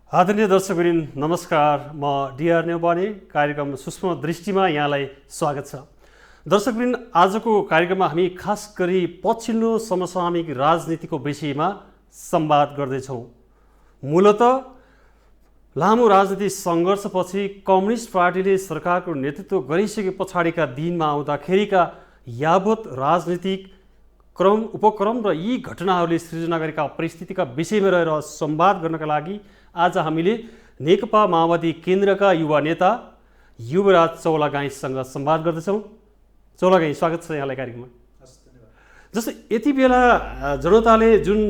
आदरणीय दर्शकवृन्द नमस्कार। म डिआर नेउपाने कार्यक्रम सूक्ष्म दृष्टिमा यहाँलाई स्वागत छ। दर्शकवृन्द, आजको कार्यक्रममा हामी खास गरी पछिल्लो समसामयिक राजनीतिको विषयमा संवाद गर्दैछौँ। मूलतः लामो राजनीतिक सङ्घर्षपछि कम्युनिस्ट पार्टीले सरकारको नेतृत्व गरिसके पछाडिका दिनमा आउँदाखेरिका यावत राजनीतिक उपक्रम र यी घटनाहरूले सृजना गरेका परिस्थितिका विषयमा रहेर संवाद गर्नका लागि आज हामीले नेकपा माओवादी केन्द्रका युवा नेता युवराज चौलागाईसँग संवाद गर्दैछौँ। चौलागाई, स्वागत छ यहाँलाई कार्यक्रममा। जस्तै यति बेला जनताले जुन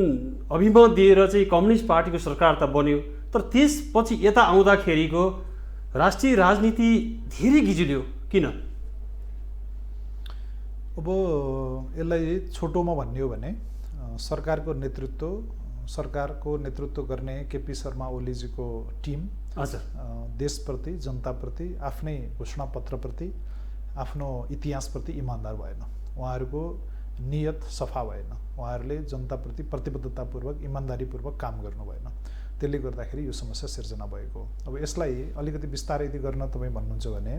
अभिमत दिएर चाहिँ कम्युनिस्ट पार्टीको सरकार त बन्यो, तर त्यसपछि यता आउँदाखेरिको राष्ट्रिय राजनीति धेरै गिजुल्यो। किन? अब यसलाई छोटोमा भन्ने हो भने सरकारको नेतृत्व गर्ने केपी शर्मा ओलीजीको टिम देशप्रति, जनताप्रति, आफ्नै घोषणापत्रप्रति, आफ्नो इतिहासप्रति इमान्दार भएन। उहाँहरूको नियत सफा भएन। उहाँहरूले जनताप्रति प्रतिबद्धतापूर्वक, इमान्दारीपूर्वक काम गर्नु भएन। त्यसले गर्दाखेरि यो समस्या सिर्जना भएको। अब यसलाई अलिकति विस्तारै यदि गर्न तपाईँ भन्नुहुन्छ भने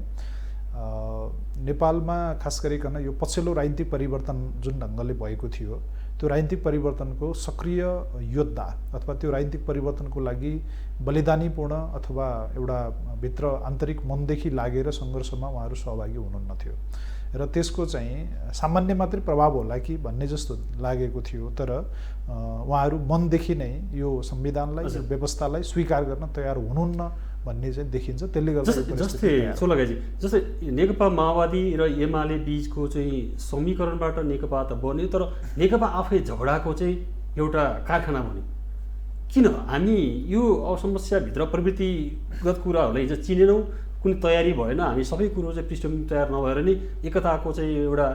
नेपालमा खास गरिकन यो पछिल्लो राजनीतिक परिवर्तन जुन ढङ्गले भएको थियो, त्यो राजनीतिक परिवर्तनको सक्रिय योद्धा अथवा त्यो राजनीतिक परिवर्तनको लागि बलिदानीपूर्ण अथवा एउटा भित्र आन्तरिक मनदेखि लागेर सङ्घर्षमा उहाँहरू सहभागी हुनुहुन्न थियो र त्यसको चाहिँ सामान्य मात्रै प्रभाव होला कि भन्ने जस्तो लागेको थियो। तर उहाँहरू मनदेखि नै यो संविधानलाई, यो व्यवस्थालाई स्वीकार गर्न तयार हुनुहुन्न भन्ने चाहिँ देखिन्छ। त्यसले गर्दा जस्तै नेकपा माओवादी र एमाले बीचको चाहिँ समीकरणबाट नेकपा त बन्यो, तर नेकपा आफै झगडाको चाहिँ एउटा कारखाना बन्यो। किन हामी यो समस्याभित्र प्रवृत्तिगत कुराहरूलाई हिजो चिनेनौँ, कुनै तयारी भएन, हामी सबै कुरो चाहिँ पृष्ठभूमि तयार नभएर नै एकताको चाहिँ एउटा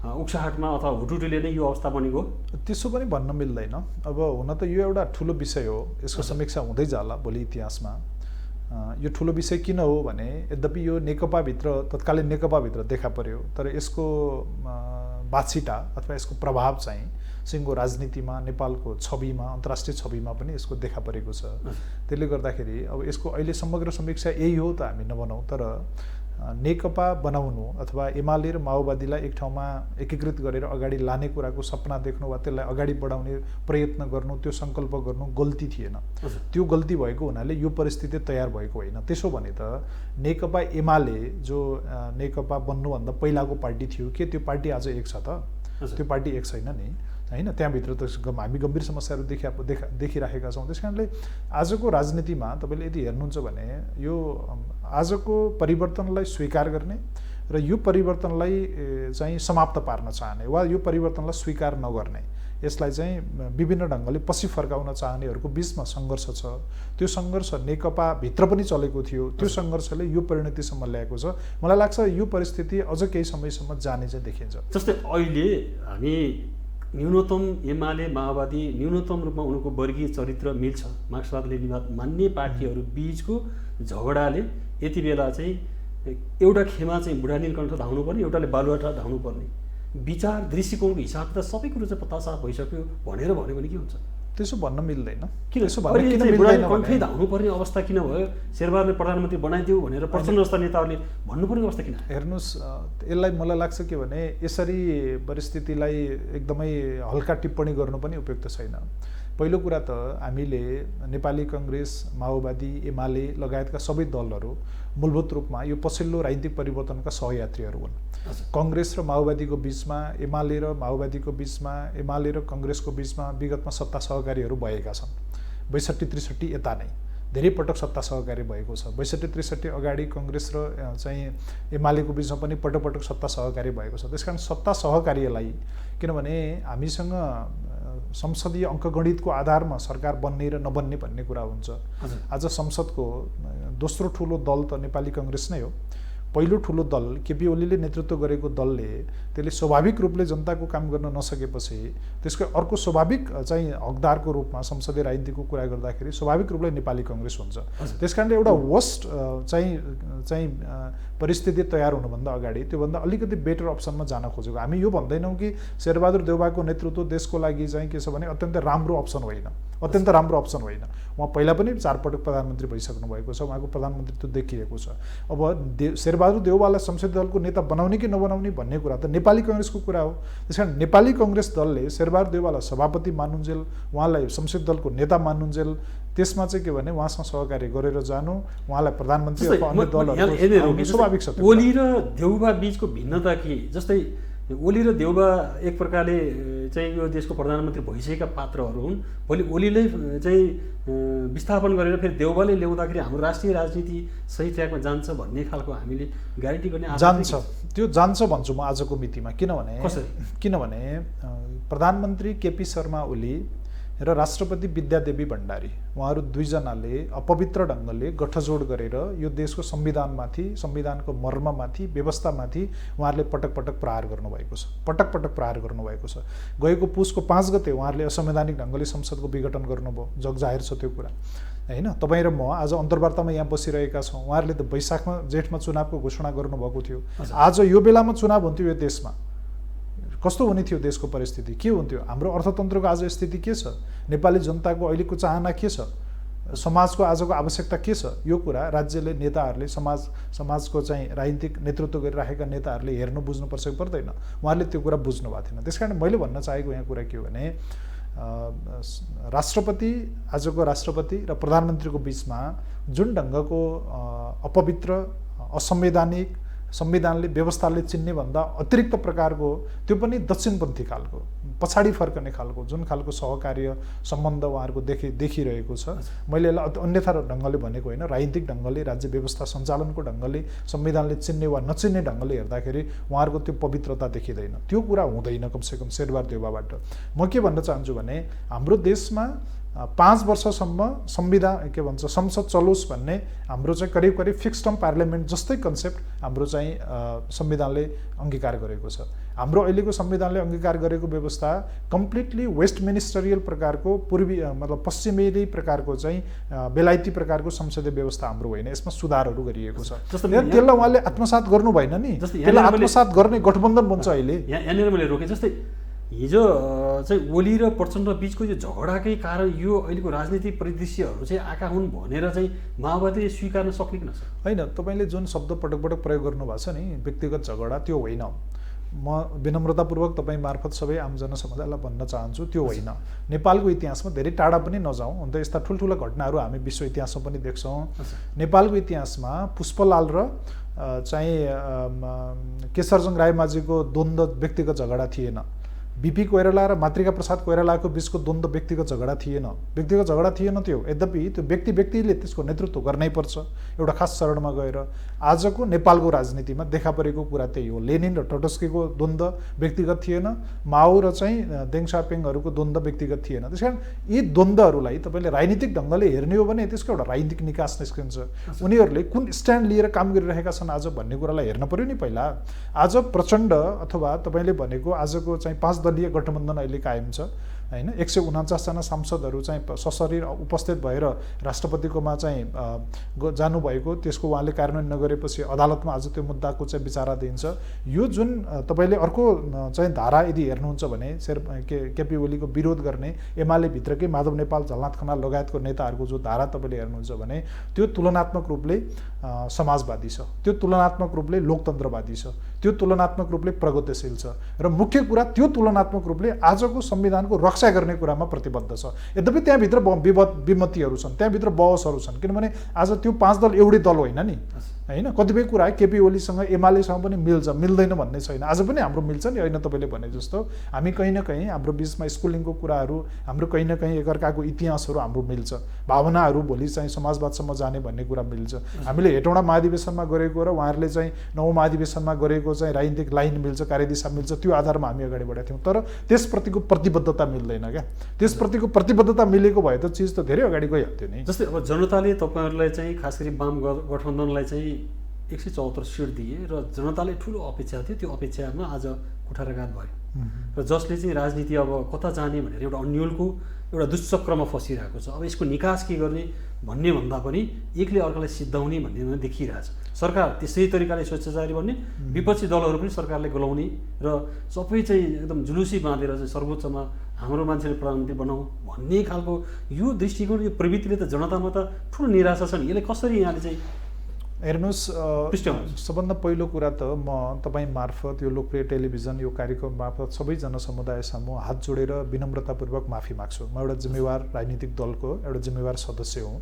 उक्साहटमा अथवा हुटुटुले नै यो अवस्था बनेको? त्यसो पनि भन्न मिल्दैन। अब हुन त यो एउटा ठुलो विषय हो, यसको समीक्षा हुँदै जाला भोलि इतिहासमा। यो ठुलो विषय किन हो भने यद्यपि यो नेकपाभित्र, तत्कालीन नेकपाभित्र देखा पर्यो, तर यसको बाछिटा अथवा यसको प्रभाव चाहिँ सिङ्गो राजनीतिमा, नेपालको छविमा, अन्तर्राष्ट्रिय छविमा पनि यसको देखा परेको छ। त्यसले गर्दाखेरि अब यसको अहिले समग्र समीक्षा यही हो त हामी नबनाउँ, तर नेकपा बनाउनु अथवा एमाले र माओवादीलाई एक ठाउँमा एकीकृत गरेर अगाडि लाने कुराको सपना देख्नु वा त्यसलाई अगाडि बढाउने प्रयत्न गर्नु, त्यो सङ्कल्प गर्नु गल्ती थिएन। त्यो गल्ती भएको हुनाले यो परिस्थिति तयार भएको होइन। त्यसो भने त नेकपा एमाले जो नेकपा बन्नुभन्दा पहिलाको पार्टी थियो, के त्यो पार्टी आज एक छ त? त्यो पार्टी एक छैन नि, होइन? त्यहाँभित्र त हामी गम्भीर समस्याहरू देखिराखेका छौँ। त्यस कारणले आजको राजनीतिमा तपाईँले यदि हेर्नुहुन्छ भने यो आजको परिवर्तनलाई स्वीकार गर्ने र यो परिवर्तनलाई चाहिँ समाप्त पार्न चाहने वा यो परिवर्तनलाई स्वीकार नगर्ने, यसलाई चाहिँ विभिन्न ढङ्गले पछि फर्काउन चाहनेहरूको बिचमा सङ्घर्ष छ। त्यो सङ्घर्ष नेकपाभित्र पनि चलेको थियो। त्यो सङ्घर्षले यो परिणतिसम्म ल्याएको छ। मलाई लाग्छ यो परिस्थिति अझ केही समयसम्म जाने चाहिँ देखिन्छ। जस्तै अहिले हामी न्यूनतम एमाले माओवादी न्यूनतम रूपमा उनको वर्गीय चरित्र मिल्छ, मार्क्सवाद लेनिनवाद मान्ने पार्टीहरू बीचको झगडाले यति बेला चाहिँ एउटा खेमा चाहिँ बुढा नीलकण्ठ धाउनु पर्ने, एउटाले बालुवाटा धाउनु पर्ने, विचार दृष्टिकोणको हिसाबले त सबै कुरो चाहिँ पत्तासाफ भइसक्यो भनेर भन्यो भने के हुन्छ? त्यसो भन्न मिल्दैन। किन कन्फै धाउनु पर्ने अवस्था किन भयो? शेरबहादुरले प्रधानमन्त्री बनाइदियो भनेर प्रचण्ड जस्ता नेताहरूले भन्नुपर्ने अवस्था किन? हेर्नुहोस्, यसलाई मलाई लाग्छ के भने यसरी परिस्थितिलाई एकदमै हल्का टिप्पणी गर्नु पनि उपयुक्त छैन। पहिलो कुरा त हामीले नेपाली कङ्ग्रेस, माओवादी, एमाले लगायतका सबै दलहरू मूलभूत रूपमा यो पछिल्लो राजनीतिक परिवर्तनका सहयात्रीहरू हुन्। कङ्ग्रेस र माओवादीको बिचमा, एमाले र माओवादीको बिचमा, एमाले र कङ्ग्रेसको बिचमा विगतमा सत्ता सहकारीहरू भएका छन्। 62-63 यता नै धेरै पटक सत्ता सहकारी भएको छ। 62-63 अगाडि कङ्ग्रेस र चाहिँ एमालेको बिचमा पनि पटक सत्ता सहकारी भएको छ। त्यसकारण सत्ता सहकारीलाई, किनभने हामीसँग संसदीय अङ्कगणितको आधारमा सरकार बन्ने र नबन्ने भन्ने कुरा हुन्छ। आज संसदको दोस्रो ठुलो दल त नेपाली कङ्ग्रेस नै हो। पहिलो ठुलो दल केपी ओलीले नेतृत्व गरेको दलले त्यसले स्वाभाविक रूपले जनताको काम गर्न नसकेपछि त्यसको अर्को स्वाभाविक चाहिँ हकदारको रूपमा संसदीय राजनीतिको कुरा गर्दाखेरि स्वाभाविक रूपले नेपाली कङ्ग्रेस हुन्छ। त्यसकारणले एउटा वर्स्ट चाहिँ परिस्थिति तयार हुनुभन्दा अगाडि त्योभन्दा अलिकति बेटर अप्सनमा जान खोजेको। हामी यो भन्दैनौँ कि शेरबहादुर देउवाको नेतृत्व देशको लागि चाहिँ के छ भने अत्यन्तै राम्रो अप्सन होइन, अत्यन्त राम्रो अप्सन होइन। उहाँ पहिला पनि 4 पटक प्रधानमन्त्री भइसक्नु भएको छ, उहाँको प्रधानमन्त्रीत्व देखिएको छ। अब शेरबहादुर देउवालाई संसदीय दलको नेता बनाउने कि नबनाउने भन्ने कुरा त नेपाली कङ्ग्रेसको कुरा हो। त्यसकारण नेपाली कङ्ग्रेस दलले शेरबहादुर देउवालाई सभापति मान्नुन्जेल, उहाँलाई संसदीय दलको नेता मान्नुन्जेल, त्यसमा चाहिँ के भने उहाँसँग सहकार्य गरेर जानु, उहाँलाई प्रधानमन्त्री अथवा अन्य दलहरू स्वाभाविक छ। ओली र देउबा बीचको भिन्नता के? जस्तै ओली र देउबा एक प्रकारले चाहिँ यो देशको प्रधानमन्त्री भइसकेका पात्रहरू हुन्। भोलि ओलीले चाहिँ विस्थापन गरेर फेरि देउबाले ल्याउँदाखेरि हाम्रो राष्ट्रिय राजनीति सही ट्र्याकमा जान्छ भन्ने खालको हामीले ग्यारेन्टी गर्ने जान्छ, त्यो जान्छ भन्छु म आजको मितिमा। किनभने प्रधानमन्त्री केपी शर्मा ओली र राष्ट्रपति विद्यादेवी भण्डारी उहाँहरू दुईजनाले अपवित्र ढङ्गले गठजोड गरेर यो देशको संविधानमाथि, संविधानको मर्ममाथि, व्यवस्थामाथि उहाँहरूले पटक पटक प्रहार गर्नुभएको छ, पटक पटक प्रहार गर्नुभएको छ। गएको पुसको 5 गते उहाँहरूले असंवैधानिक ढङ्गले संसदको विघटन गर्नुभयो, जगजाहेर छ त्यो कुरा होइन। तपाईँ र म आज अन्तर्वार्तामा यहाँ बसिरहेका छौँ, उहाँहरूले त वैशाखमा जेठमा चुनावको घोषणा गर्नुभएको थियो। आज यो बेलामा चुनाव हुन्थ्यो यो देशमा, कस्तो हुने थियो देशको परिस्थिति, के हुन्थ्यो? हाम्रो अर्थतन्त्रको आज स्थिति के छ? नेपाली जनताको अहिलेको चाहना के छ? समाजको आजको आवश्यकता के छ? यो कुरा राज्यले, नेताहरूले, समाजको चाहिँ राजनीतिक नेतृत्व गरिराखेका नेताहरूले हेर्नु बुझ्नुपर्छ कि पर्दैन? उहाँहरूले त्यो कुरा बुझ्नु भएको थिएन। त्यसकारण मैले भन्न चाहेको यहाँ कुरा के हो भने राष्ट्रपति, आजको राष्ट्रपति र प्रधानमन्त्रीको बिचमा जुन ढङ्गको अपवित्र, असंवैधानिक, संविधानले, व्यवस्थाले चिन्ने भन्दा अतिरिक्त प्रकारको, त्यो पनि दक्षिणपन्थी खालको, पछाडि फर्कने खालको जुन खालको सहकार्य सम्बन्ध उहाँहरूको देखिरहेको छ, मैले यसलाई अन्यथा ढङ्गले भनेको होइन, राजनीतिक ढङ्गले, राज्य व्यवस्था सञ्चालनको ढङ्गले, संविधानले चिन्ने वा नचिन्ने ढङ्गले हेर्दाखेरि उहाँहरूको त्यो पवित्रता देखिँदैन। त्यो कुरा हुँदैन कमसेकम शेरबहादुर देउवाबाट। म के भन्न चाहन्छु भने हाम्रो देशमा 5 वर्षसम्म संविधान के भन्छ संसद चलोस् भन्ने हाम्रो चाहिँ करिब करिब फिक्स टर्म पार्लियामेन्ट जस्तै कन्सेप्ट हाम्रो चाहिँ संविधानले अङ्गीकार गरेको छ। हाम्रो अहिलेको संविधानले अङ्गीकार गरेको व्यवस्था कम्प्लिटली वेस्ट मिनिस्टरियल प्रकारको, पूर्वी मतलब पश्चिमेली प्रकारको चाहिँ बेलायती प्रकारको संसदीय व्यवस्था हाम्रो होइन। यसमा सुधारहरू गरिएको छ। त्यसलाई उहाँले आत्मसात गर्नु भएन नि, त्यसलाई आत्मसात गर्ने गठबन्धन बन्छ अहिले। यहाँनिर मैले रोकेँ, जस्तै हिजो चाहिँ ओली र प्रचण्ड बिचको यो झगडाकै कारण यो अहिलेको राजनीतिक परिदृश्यहरू चाहिँ आएका हुन् भनेर चाहिँ माओवादीले स्वीकार्न सक्ने कि नसक्ने? होइन, तपाईँले जुन शब्द पटक पटक प्रयोग गर्नुभएको छ नि, व्यक्तिगत झगडा, त्यो होइन। म विनम्रतापूर्वक तपाईँ मार्फत सबै आम जनसमुदायलाई भन्न चाहन्छु, त्यो होइन। नेपालको इतिहासमा धेरै टाढा पनि नजाउँ, हुन त यस्ता ठुल्ठुला घटनाहरू हामी विश्व इतिहासमा पनि देख्छौँ। नेपालको इतिहासमा पुष्पलाल र चाहिँ केशरजङ रायमाझीको द्वन्द्व व्यक्तिगत झगडा थिएन। बिपी कोइराला र मातृका प्रसाद कोइरालाको बिचको द्वन्द्व व्यक्तिगत झगडा थिएन, व्यक्तिगत झगडा थिएन त्यो। यद्यपि त्यो व्यक्तिले त्यसको नेतृत्व गर्नै पर्छ एउटा खास चरणमा गएर। आजको नेपालको राजनीतिमा देखा परेको कुरा त्यही हो। लेनिन र टटस्कीको द्वन्द्व व्यक्तिगत थिएन, माओ र चाहिँ देङ सापेङहरूको द्वन्द्व व्यक्तिगत थिएन। त्यस कारण यी द्वन्द्वहरूलाई तपाईँले राजनीतिक ढङ्गले हेर्ने हो भने त्यसको एउटा राजनीतिक निकास निस्किन्छ। उनीहरूले कुन स्ट्यान्ड लिएर काम गरिरहेका छन् आज भन्ने कुरालाई हेर्न पर्यो नि पहिला। आज प्रचण्ड अथवा तपाईँले भनेको आजको चाहिँ 5 दलीय गठबन्धन अहिले कायम छ होइन। 149 जना सांसदहरू चाहिँ सशरीर उपस्थित भएर राष्ट्रपतिकोमा चाहिँ जानुभएको, त्यसको उहाँले कार्यान्वयन नगरेपछि अदालतमा आज त्यो मुद्दाको चाहिँ विचाराधीन छ। यो जुन तपाईँले अर्को चाहिँ धारा यदि हेर्नुहुन्छ भने केपी ओलीको विरोध गर्ने एमाले भित्रकै माधव नेपाल, झलनाथ खनाल लगायतको नेताहरूको जो धारा तपाईँले हेर्नुहुन्छ भने त्यो तुलनात्मक रूपले समाजवादी छ, त्यो तुलनात्मक रूपले लोकतन्त्रवादी छ, त्यो तुलनात्मक रूपले प्रगतिशील छ र मुख्य कुरा त्यो तुलनात्मक रूपले आजको संविधानको रक्षा गर्ने कुरामा प्रतिबद्ध छ। यद्यपि त्यहाँभित्र विमतिहरू छन्, त्यहाँभित्र बहसहरू छन्, किनभने आज त्यो 5 दल एउटै दल होइन नि होइन। कतिपय कुरा केपी ओलीसँग एमालेसँग पनि मिल्छ, मिल्दैन भन्ने छैन। आज पनि हाम्रो मिल्छ नि होइन, तपाईँले भने जस्तो हामी कहीँ न कहीँ हाम्रो बिचमा स्कुलिङको कुराहरू, हाम्रो कहीँ न कहीँ एकअर्काको इतिहासहरू हाम्रो मिल्छ, भावनाहरू भोलि चाहिँ समाजवादसम्म जाने भन्ने कुरा मिल्छ। हामीले हेटौँडा महाधिवेशनमा गरेको र उहाँहरूले चाहिँ 9औं महाधिवेशनमा गरेको चाहिँ राजनीतिक लाइन मिल्छ, कार्यदिशा मिल्छ, त्यो आधारमा हामी अगाडि बढेका थियौँ। तर त्यसप्रतिको प्रतिबद्धता मिल्दैन क्या। त्यसप्रतिको प्रतिबद्धता मिलेको भए त चिज त धेरै अगाडि गइहाल्थ्यो नि। जस्तै अब जनताले तपाईँहरूलाई चाहिँ खास गरी वाम गठबन्धनलाई चाहिँ 174 सिट दिए र जनताले ठुलो अपेक्षा थियो, त्यो अपेक्षामा आज कुठाराघात भयो र जसले चाहिँ राजनीति अब कता जाने भनेर एउटा अन्यलको एउटा दुष्चक्रमा फसिरहेको छ। अब यसको निकास के गर्ने भन्ने भन्दा पनि एकले अर्कालाई सिद्धाउने भन्ने देखिरहेछ। सरकार त्यसै तरिकाले स्वेच्छाचारी बन्ने, विपक्षी दलहरू पनि सरकारले गोलाउने र सबै चाहिँ एकदम जुलुसी बाँधेर चाहिँ सर्वोच्चमा हाम्रो मान्छेले प्रधानमन्त्री बनाऊ भन्ने खालको यो दृष्टिकोण, यो प्रवृत्तिले त जनतामा त ठुलो निराशा छ नि। यसले कसरी यहाँले चाहिँ हेर्नुहोस्, सबभन्दा पहिलो कुरा त म तपाईँ मार्फत, यो लोकप्रिय टेलिभिजन, यो कार्यक्रम मार्फत सबै जनसमुदाय सामु हात जोडेर विनम्रतापूर्वक माफी माग्छु। म एउटा जिम्मेवार राजनीतिक दलको एउटा जिम्मेवार सदस्य हुँ।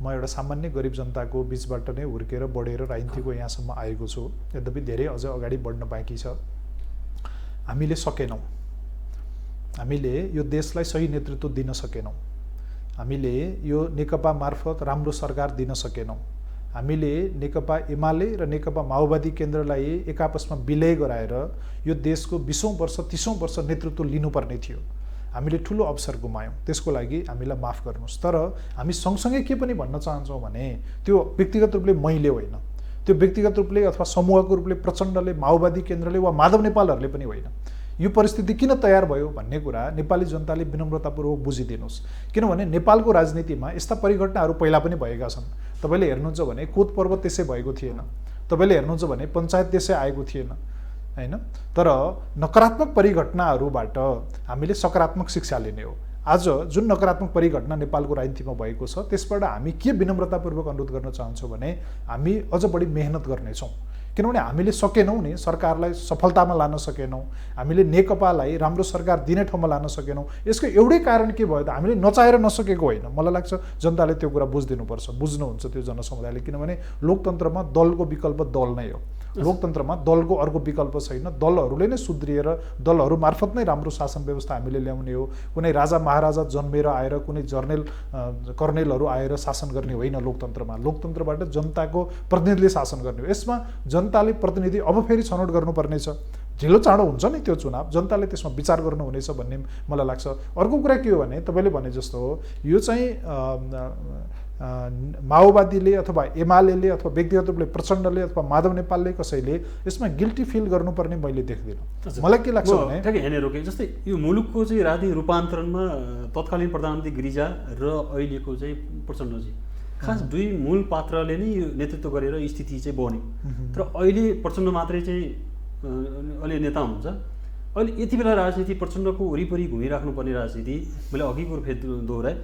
म एउटा सामान्य गरिब जनताको बिचबाट नै हुर्केर बढेर राजनीतिको यहाँसम्म आएको छु। यद्यपि धेरै अझ अगाडि बढ्न बाँकी छ। हामीले सकेनौँ, हामीले यो देशलाई सही नेतृत्व दिन सकेनौँ, हामीले यो नेकपा मार्फत राम्रो सरकार दिन सकेनौँ, हामीले नेकपा एमाले र नेकपा माओवादी केन्द्रलाई एक आपसमा विलय गराएर यो देशको 20औं वर्ष 30औं वर्ष नेतृत्व लिनुपर्ने थियो। हामीले ठुलो अवसर गुमायौँ, त्यसको लागि हामीलाई माफ गर्नुहोस्। तर हामी सँगसँगै के पनि भन्न चाहन्छौँ भने त्यो व्यक्तिगत रूपले मैले होइन, त्यो व्यक्तिगत रूपले अथवा समूहको रूपले प्रचण्डले, माओवादी केन्द्रले वा माधव नेपालहरूले पनि होइन। यो परिस्थिति किन तयार भयो भन्ने कुरा नेपाली जनताले विनम्रतापूर्वक बुझिदिनुहोस्। किनभने नेपालको राजनीतिमा यस्ता परिघटनाहरू पहिला पनि भएका छन्। तपाईँले हेर्नुहुन्छ भने कोत पर्व त्यसै भएको थिएन, तपाईँले हेर्नुहुन्छ भने पञ्चायत त्यसै आएको थिएन, हैन। तर नकारात्मक परिघटनाहरूबाट हामीले सकारात्मक शिक्षा लिने हो। आज जुन नकारात्मक परिघटना नेपालको राजनीतिमा भएको छ त्यसबाट हामी के विनम्रतापूर्वक अनुरोध गर्न चाहन्छौँ भने हामी अझ बढी मेहनत गर्नेछौँ। किनभने हामीले सकेनौँ नि, सरकारलाई सफलतामा लान सकेनौँ, हामीले नेकपालाई राम्रो सरकार दिने ठाउँमा लान सकेनौँ। यसको एउटै कारण के भयो त, हामीले नचाहेर नसकेको होइन। मलाई लाग्छ जनताले त्यो कुरा बुझिदिनुपर्छ, बुझ्नुहुन्छ त्यो जनसमुदायले। किनभने लोकतन्त्रमा दलको विकल्प दल नै हो। लोकतन्त्रमा दलको अर्को विकल्प छैन। दलहरूले नै सुध्रिएर दलहरू मार्फत नै राम्रो शासन व्यवस्था हामीले ल्याउने हो। कुनै राजा महाराजा जन्मेर आएर, कुनै जर्नेल कर्नेलहरू आएर शासन गर्ने होइन लोकतन्त्रमा। लोकतन्त्रबाट जनताको प्रतिनिधिले शासन गर्ने हो। यसमा जनताले प्रतिनिधि अब फेरि छनौट गर्नुपर्नेछ। ढिलो चाँडो हुन्छ नि त्यो चुनाव, जनताले त्यसमा विचार गर्नुहुनेछ भन्ने मलाई लाग्छ। अर्को कुरा के हो भने तपाईँले भने जस्तो हो, यो चाहिँ माओवादीले अथवा एमाले अथवा व्यक्तिगत रूपले प्रचण्डले अथवा माधव नेपालले कसैले यसमा गिल्टी फिल गर्नुपर्ने मैले देख्दिनँ। मलाई के लाग्छ भने ठ्याक्कै यहाँनिर रोकेँ। जस्तै यो मुलुकको चाहिँ राजनीतिक रूपान्तरणमा तत्कालीन प्रधानमन्त्री गिरिजा र अहिलेको चाहिँ प्रचण्डजी खास दुई मूल पात्रले नै यो नेतृत्व गरेर स्थिति चाहिँ बन्यो। तर अहिले प्रचण्ड मात्रै चाहिँ अहिले नेता हुनुहुन्छ। अहिले यति बेला राजनीति प्रचण्डको वरिपरि घुमिराख्नुपर्ने राजनीति, मैले अघिको फेद दोहोऱ्याएँ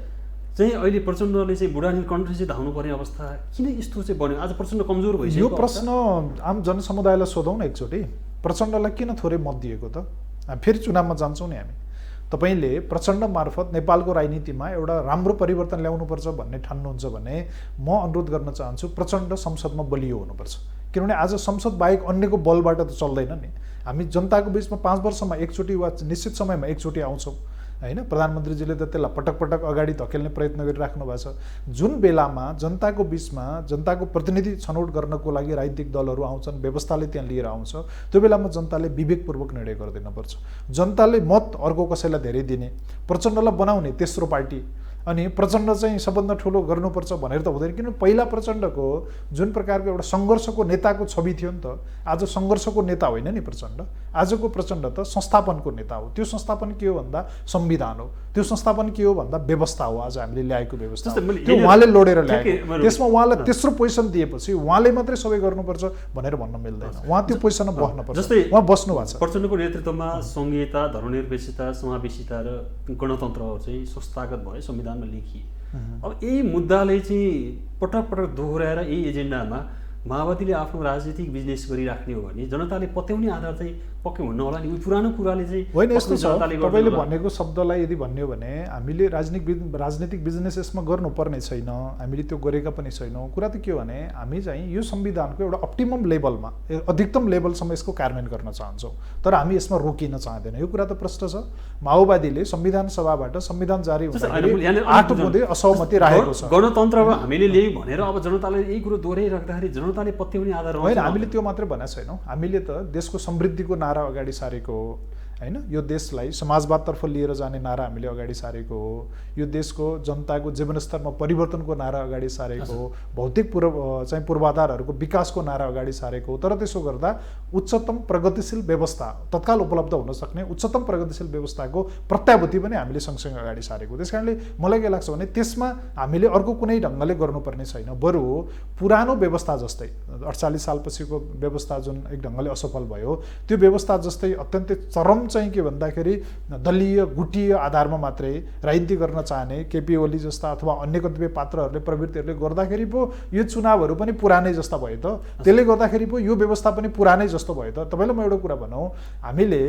चाहिँ अहिले प्रचण्डले चाहिँ बुढानील कण्ठले चाहिँ धाउनुपर्ने अवस्था किन यस्तो चाहिँ बन्यो? आज प्रचण्ड कमजोर भइसक्यो। यो प्रश्न आम जनसमुदायलाई सोधौँ न एकचोटि, प्रचण्डलाई किन थोरै मत दिएको त? फेरि चुनावमा जान्छौँ नि हामी। तपाईँले प्रचण्ड मार्फत नेपालको राजनीतिमा एउटा राम्रो परिवर्तन ल्याउनुपर्छ भन्ने ठान्नुहुन्छ भने म अनुरोध गर्न चाहन्छु प्रचण्ड संसदमा बलियो हुनुपर्छ। किनभने आज संसद बाहेक अन्यको बलबाट त चल्दैन नि। हामी जनताको बिचमा 5 वर्षमा एकचोटि वा निश्चित समयमा एकचोटि आउँछौँ, हैन। प्रधानमन्त्रीजीले त त्यसलाई पटक पटक अगाडि धकेल्ने प्रयत्न गरिराख्नु भएको छ। जुन बेलामा जनताको बिचमा जनताको प्रतिनिधि छनौट गर्नको लागि राजनीतिक दलहरू आउँछन्, व्यवस्थाले त्यहाँ लिएर आउँछ, त्यो बेलामा जनताले विवेकपूर्वक निर्णय गरिदिनुपर्छ। जनताले मत अर्को कसैलाई धेरै दिने, प्रचण्डलाई बनाउने तेस्रो पार्टी, अनि प्रचण्ड चाहिँ सबभन्दा ठुलो गर्नुपर्छ भनेर त हुँदैन। किनभने पहिला प्रचण्डको जुन प्रकारको एउटा सङ्घर्षको नेताको छवि थियो नि त, आज सङ्घर्षको नेता होइन नि प्रचण्ड। आजको प्रचण्ड त संस्थापनको नेता हो। त्यो संस्थापन के हो भन्दा संविधान हो। त्यो संस्थापन के हो भन्दा व्यवस्था हो। आज हामीले ल्याएको व्यवस्था त्यो उहाँले लोडेर ल्याएको। त्यसमा उहाँलाई तेस्रो पोजिसन दिएपछि उहाँले मात्रै सबै गर्नुपर्छ भनेर भन्न मिल्दैन। उहाँ त्यो पोजिसनमा बस्नुपर्छ। जस्तै उहाँ बस्नु भएको छ। प्रचण्डको नेतृत्वमा संघीयता, धर्मनिरपेक्षता, समावेशिता र गणतन्त्र चाहिँ संस्थागत भयो, संविधानमा लेखिए। अब यही मुद्दाले चाहिँ पटक पटक दोहोऱ्याएर यही एजेन्डामा माओवादीले आफ्नो राजनीतिक बिजनेस गरिराख्ने हो भने जनताले पत्याउने आधार चाहिँ पक्कै हुन्न होला नि। पुरानो कुराले चाहिँ होइन, यस्तो छ। तपाईँले भनेको शब्दलाई यदि भन्ने हो भने हामीले राजनीतिक बिजनेस यसमा गर्नुपर्ने छैन, हामीले त्यो गरेका पनि छैनौँ। कुरा त के हो भने हामी चाहिँ यो संविधानको एउटा अप्टिमम लेभलमा, अधिकतम लेभलसम्म यसको कार्यान्वयन गर्न चाहन्छौँ, तर हामी यसमा रोकिन चाहँदैनौँ। यो कुरा त प्रष्ट छ। माओवादीले संविधान सभाबाट संविधान जारी हुँदाखेरि 8 बुँदे असहमति राखेको छ। गणतन्त्रमा हामीले ल्याइ भनेर अब जनताले यही कुरो दोहोऱ्याइराख्दाखेरि जनताले पत्याउने आधार होइन। हामीले त्यो मात्रै भनेको छैनौँ। हामीले त देशको समृद्धिको नारा अगाडि सारेको हो, होइन, यो देशलाई समाजवादतर्फ लिएर जाने नारा हामीले अगाडि सारेको हो, यो देशको जनताको जीवनस्तरमा परिवर्तनको नारा अगाडि सारेको हो, भौतिक पूर्वाधारहरूको विकासको नारा अगाडि सारेको हो। तर त्यसो गर्दा उच्चतम प्रगतिशील व्यवस्था तत्काल उपलब्ध हुन सक्ने उच्चतम प्रगतिशील व्यवस्थाको प्रत्याभूति पनि हामीले सँगसँगै अगाडि सारेको। त्यस कारणले मलाई के लाग्छ भने त्यसमा हामीले अर्को कुनै ढङ्गले गर्नुपर्ने छैन, बरु पुरानो व्यवस्था जस्तै 48 सालपछिको व्यवस्था जुन एक ढङ्गले असफल भयो, त्यो व्यवस्था जस्तै अत्यन्तै चरम चाहिँ के भन्दाखेरि दलीय गुटीय आधारमा मात्रै राजनीति गर्न चाहने केपी ओली जस्ता अथवा अन्य कतिपय पात्रहरूले प्रवृत्तिहरूले गर्दाखेरि पो यो चुनावहरू पनि पुरानै जस्ता भयो त, त्यसले गर्दाखेरि पो यो व्यवस्था पनि पुरानै जस्तो भयो त। तपाईँलाई म एउटा कुरा भनौँ, हामीले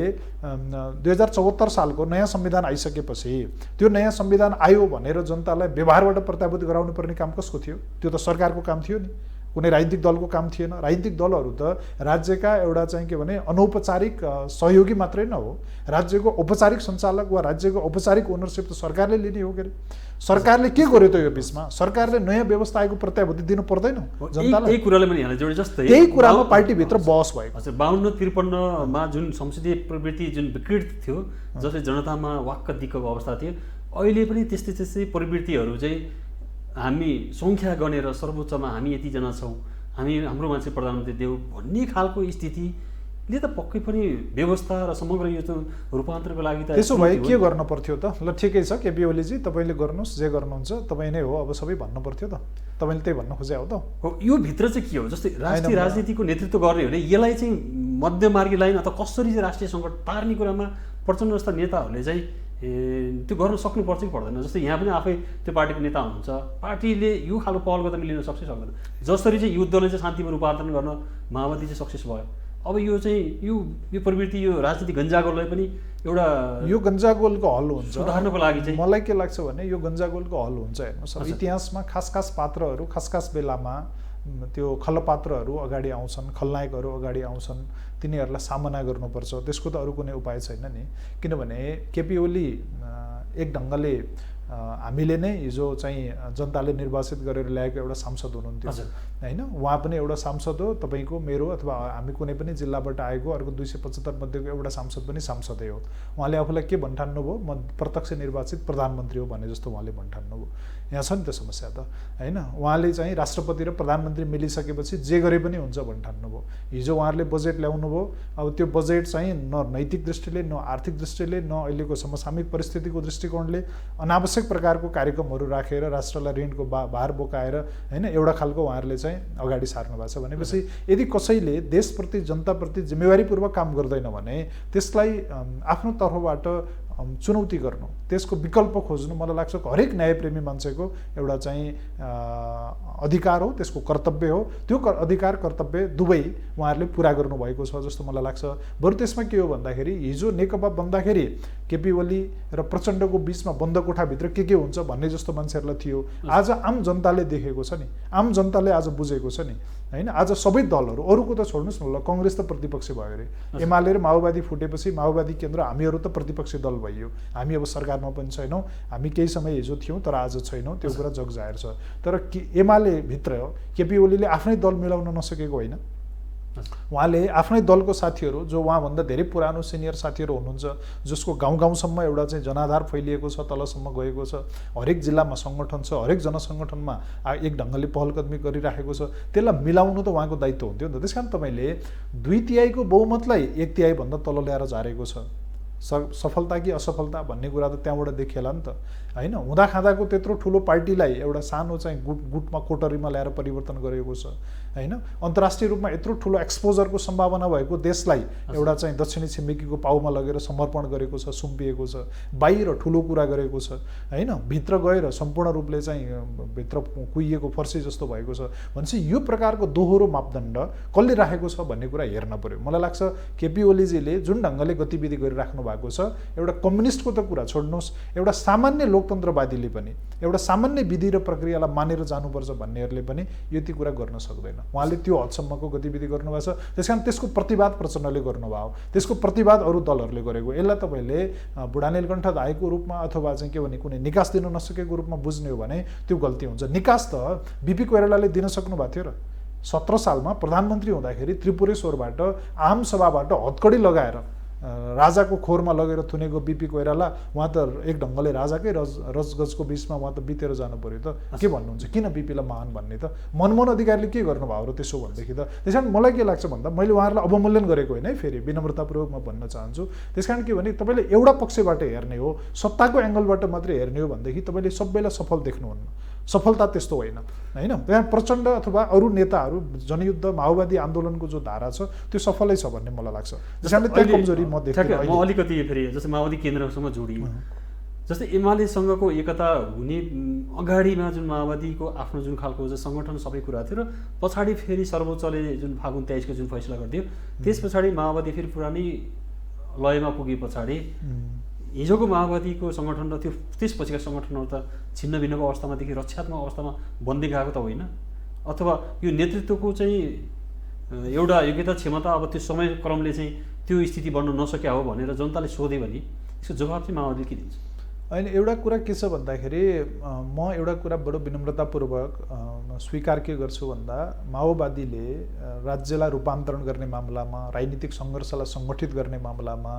2074 सालको नयाँ संविधान आइसकेपछि त्यो नयाँ संविधान आयो भनेर जनतालाई व्यवहारबाट प्रत्याभूत गराउनु पर्ने काम कसको थियो? त्यो त सरकारको काम थियो नि, कुनै राजनीतिक दलको काम थिएन। राजनीतिक दलहरू त राज्यका एउटा चाहिँ के भने अनौपचारिक सहयोगी मात्रै न हो, राज्यको औपचारिक सञ्चालक वा राज्यको औपचारिक ओनरसिप त सरकारले लिने हो। के अरे सरकारले के गर्यो त यो बिचमा? सरकारले नयाँ व्यवस्था आएको प्रत्याभूति दिनु पर्दैन जनतालाई? यही कुराले पनि यहाँले जोडे जस्तै त्यही कुरामा पार्टीभित्र बहस भयो। हजुर, 52-53मा जुन संसदीय प्रवृत्ति जुन विकृत थियो, जसले जनतामा वाक्क दिक्कको अवस्था थियो, अहिले पनि त्यस्तै त्यस्तै प्रवृत्तिहरू चाहिँ हामी सङ्ख्या गनेर सर्वोच्चमा हामी यतिजना छौँ, हाम्रो मान्छे प्रधानमन्त्री देऊ भन्ने खालको स्थितिले त पक्कै पनि व्यवस्था र समग्र यो रूपान्तरको लागि त त्यसो भए के गर्न पर्थ्यो त? ल ठिकै छ केपी ओलीजी, तपाईँले गर्नुहोस्, जे गर्नुहुन्छ तपाईँ नै हो, अब सबै भन्नु पर्थ्यो त, तपाईँले त्यही भन्नु खोजे हो त? यो भित्र चाहिँ के हो, जस्तै राष्ट्रिय राजनीतिको नेतृत्व गर्ने हो भने यसलाई चाहिँ मध्यमार्गी लाइन अथवा कसरी चाहिँ राष्ट्रिय सङ्कट पार्ने कुरामा प्रचण्ड जस्ता नेताहरूले चाहिँ त्यो गर्न सक्नुपर्छ कि पर्दैन? जस्तै यहाँ पनि आफै त्यो पार्टीको नेता हुनुहुन्छ, पार्टीले यो खालको पहल गर्दा मिलिन सक्छ सक्दैन? जसरी चाहिँ युद्धलाई चाहिँ शान्तिमा रूपान्तरण गर्न माओवादी चाहिँ सक्सेस भयो, अब यो चाहिँ यो प्रवृत्ति यो राजनीतिक गन्जागोललाई पनि एउटा यो गन्जागोलको हल हुन्छ सुधार्नको लागि चाहिँ मलाई के लाग्छ भने यो गन्जागोलको हल हुन्छ। हेर्नुहोस्, अब इतिहासमा खास पात्रहरू खास बेलामा त्यो खलपात्रहरू अगाडि आउँछन्, खलनायकहरू अगाडि आउँछन्, तिनीहरूलाई सामना गर्नुपर्छ, त्यसको त अरू कुनै उपाय छैन नि। किनभने केपी ओली एक ढङ्गले हामीले नै हिजो चाहिँ जनताले निर्वाचित गरेर ल्याएको एउटा सांसद हुनुहुन्थ्यो होइन, उहाँ पनि एउटा सांसद हो, तपाईँको मेरो अथवा हामी कुनै पनि जिल्लाबाट आएको अर्को 275 मध्येको एउटा सांसद पनि सांसदै हो। उहाँले आफूलाई के भन्ठान्नुभयो, म प्रत्यक्ष निर्वाचित प्रधानमन्त्री हो भने जस्तो उहाँले भन्ठान्नुभयो। यहाँ छ नि त समस्या त होइन, उहाँले चाहिँ राष्ट्रपति र प्रधानमन्त्री मिलिसकेपछि जे गरे पनि हुन्छ भन्ठान्नुभयो। हिजो उहाँहरूले बजेट ल्याउनु भयो, अब त्यो बजेट चाहिँ न नैतिक दृष्टिले न आर्थिक दृष्टिले न अहिलेको समसामयिक परिस्थितिको दृष्टिकोणले अनावश्यक प्रकारको कार्यक्रमहरू राखेर राष्ट्रलाई ऋणको भार बोकाएर होइन एउटा खालको उहाँहरूले चाहिँ अगाडि सार्नु भएको छ। भनेपछि यदि कसैले देशप्रति जनताप्रति जिम्मेवारीपूर्वक काम गर्दैन भने त्यसलाई आफ्नो तर्फबाट चुनौती गर्नु, त्यसको विकल्प खोज्नु मलाई लाग्छ हरेक न्यायप्रेमी मान्छेको एउटा चाहिँ अधिकार हो, त्यसको कर्तव्य हो। त्यो अधिकार कर्तव्य दुवै उहाँहरूले पुरा गर्नुभएको छ जस्तो मलाई लाग्छ। बरु त्यसमा के हो भन्दाखेरि हिजो नेकपा बन्दाखेरि केपी ओली र प्रचण्डको बिचमा बन्द कोठाभित्र के हुन्छ भन्ने जस्तो मान्छेहरूलाई थियो। आज आम जनताले देखेको छ नि, आम जनताले आज बुझेको छ नि होइन। आज सबै दलहरू, अरूको त छोड्नुहोस् न, ल कङ्ग्रेस त प्रतिपक्षी भयो अरे, एमाले र माओवादी फुटेपछि माओवादी केन्द्र हामीहरू त प्रतिपक्षी दल भइयो, हामी अब सरकारमा पनि छैनौँ, हामी केही समय हिजो थियौँ तर आज छैनौँ, त्यो कुरा जग जाहेर छ। तर एमाले भित्र केपी ओलीले आफ्नै दल मिलाउन नसकेको होइन, उहाँले आफ्नै दलको साथीहरू जो उहाँभन्दा धेरै पुरानो सिनियर साथीहरू हुनुहुन्छ, जसको गाउँसम्म एउटा चाहिँ जनाधार फैलिएको छ, तलसम्म गएको छ, हरेक जिल्लामा सङ्गठन छ, हरेक जनसङ्गठनमा एक ढङ्गले पहलकदमी गरिराखेको छ, त्यसलाई मिलाउनु त उहाँको दायित्व हुन्थ्यो नि त। त्यस कारण तपाईँले 2/3 बहुमतलाई 1/3 तल ल्याएर झारेको छ। सफलता कि असफलता भन्ने कुरा त त्यहाँबाट देखिएला नि त होइन। हुँदाखाँदाको त्यत्रो ठुलो पार्टीलाई एउटा सानो चाहिँ गुटमा कोटरीमा ल्याएर परिवर्तन गरेको छ होइन। अन्तर्राष्ट्रिय रूपमा यत्रो ठुलो एक्सपोजरको सम्भावना भएको देशलाई एउटा चाहिँ दक्षिणी छिमेकीको पाउमा लगेर समर्पण गरेको छ, सुम्पिएको छ, बाहिर ठुलो कुरा गरेको छ होइन, भित्र गएर सम्पूर्ण रूपले चाहिँ भित्र कुहिएको फर्सी जस्तो भएको छ भनेपछि यो प्रकारको दोहोरो मापदण्ड कसले राखेको छ भन्ने कुरा हेर्न पर्यो। मलाई लाग्छ केपी ओलीजीले जुन ढङ्गले गतिविधि गरिराख्नु भएको छ, एउटा कम्युनिस्टको त कुरा छोड्नुहोस्, एउटा सामान्य लोकतन्त्रवादीले पनि एउटा सामान्य विधि र प्रक्रियालाई मानेर जानुपर्छ भन्नेहरूले पनि यति कुरा गर्न सक्दैन। उहाँले त्यो हदसम्मको गतिविधि गर्नुभएको छ, त्यस कारण त्यसको प्रतिवाद प्रचण्डले गर्नुभयो, त्यसको प्रतिवाद अरू दलहरूले गरेको। यसलाई तपाईँले बुढा नीलकण्ठ दाइको रूपमा अथवा चाहिँ के भने कुनै निकास दिन नसकेको रूपमा बुझ्ने हो भने त्यो गल्ती हुन्छ। निकास त बिपी कोइरालाले दिन सक्नु भएको थियो र 17 सालमा प्रधानमन्त्री हुँदाखेरि त्रिपुरेश्वरबाट आम सभाबाट हतकडी लगाएर राजाको खोरमा लगेर थुनेको बिपी कोइराला उहाँ त एक ढङ्गले राजाकै रजगजको बिचमा उहाँ त बितेर जानु पर्यो त के भन्नुहुन्छ किन बिपीलाई महान भन्ने त मनमोहन अधिकारीले के गर्नुभयो र त्यसो भनेदेखि त त्यस कारण मलाई के लाग्छ भन्दा मैले उहाँहरूलाई अवमूल्यन गरेको होइन है फेरि विनम्रतापूर्वक म भन्न चाहन्छु त्यस कारण के भने तपाईँले एउटा पक्षबाट हेर्ने हो सत्ताको एङ्गलबाट मात्रै हेर्ने हो भनेदेखि तपाईँले सबैलाई सफल देख्नुहुन्न सफलता त्यस्तो होइन होइन त्यहाँ प्रचण्ड अथवा अरू नेताहरू जनयुद्ध माओवादी आन्दोलनको जो धारा छ त्यो सफलै छ भन्ने मलाई लाग्छ त्यस कारणले त्यो कमजोरी म देख्छु म अलिकति फेरि जस्तै माओवादी केन्द्रसँग जोडिए जस्तै एमालेसँगको एकता हुने अगाडिमा जुन माओवादीको आफ्नो जुन खालको सङ्गठन सबै कुरा थियो र पछाडि फेरि सर्वोच्चले जुन फागुन 23 को जुन फैसला गरिदियो त्यस पछाडि माओवादी फेरि पुरानै लयमा पुगे पछाडि हिजोको माओवादीको सङ्गठन र त्यो त्यसपछिका सङ्गठनहरू त छिन्न भिन्नको अवस्थामादेखि रक्षात्मक अवस्थामा बन्दै गएको त होइन अथवा यो नेतृत्वको चाहिँ एउटा योग्यता क्षमता अब त्यो समयक्रमले चाहिँ त्यो स्थिति बन्न नसक्या हो भनेर जनताले सोधे भने यसको जवाब चाहिँ माओवादीले के दिन्छ होइन एउटा कुरा के छ भन्दाखेरि म एउटा कुरा बडो विनम्रतापूर्वक स्वीकार के गर्छु भन्दा माओवादीले राज्यलाई रूपान्तरण गर्ने मामलामा राजनीतिक सङ्घर्षलाई सङ्गठित गर्ने मामलामा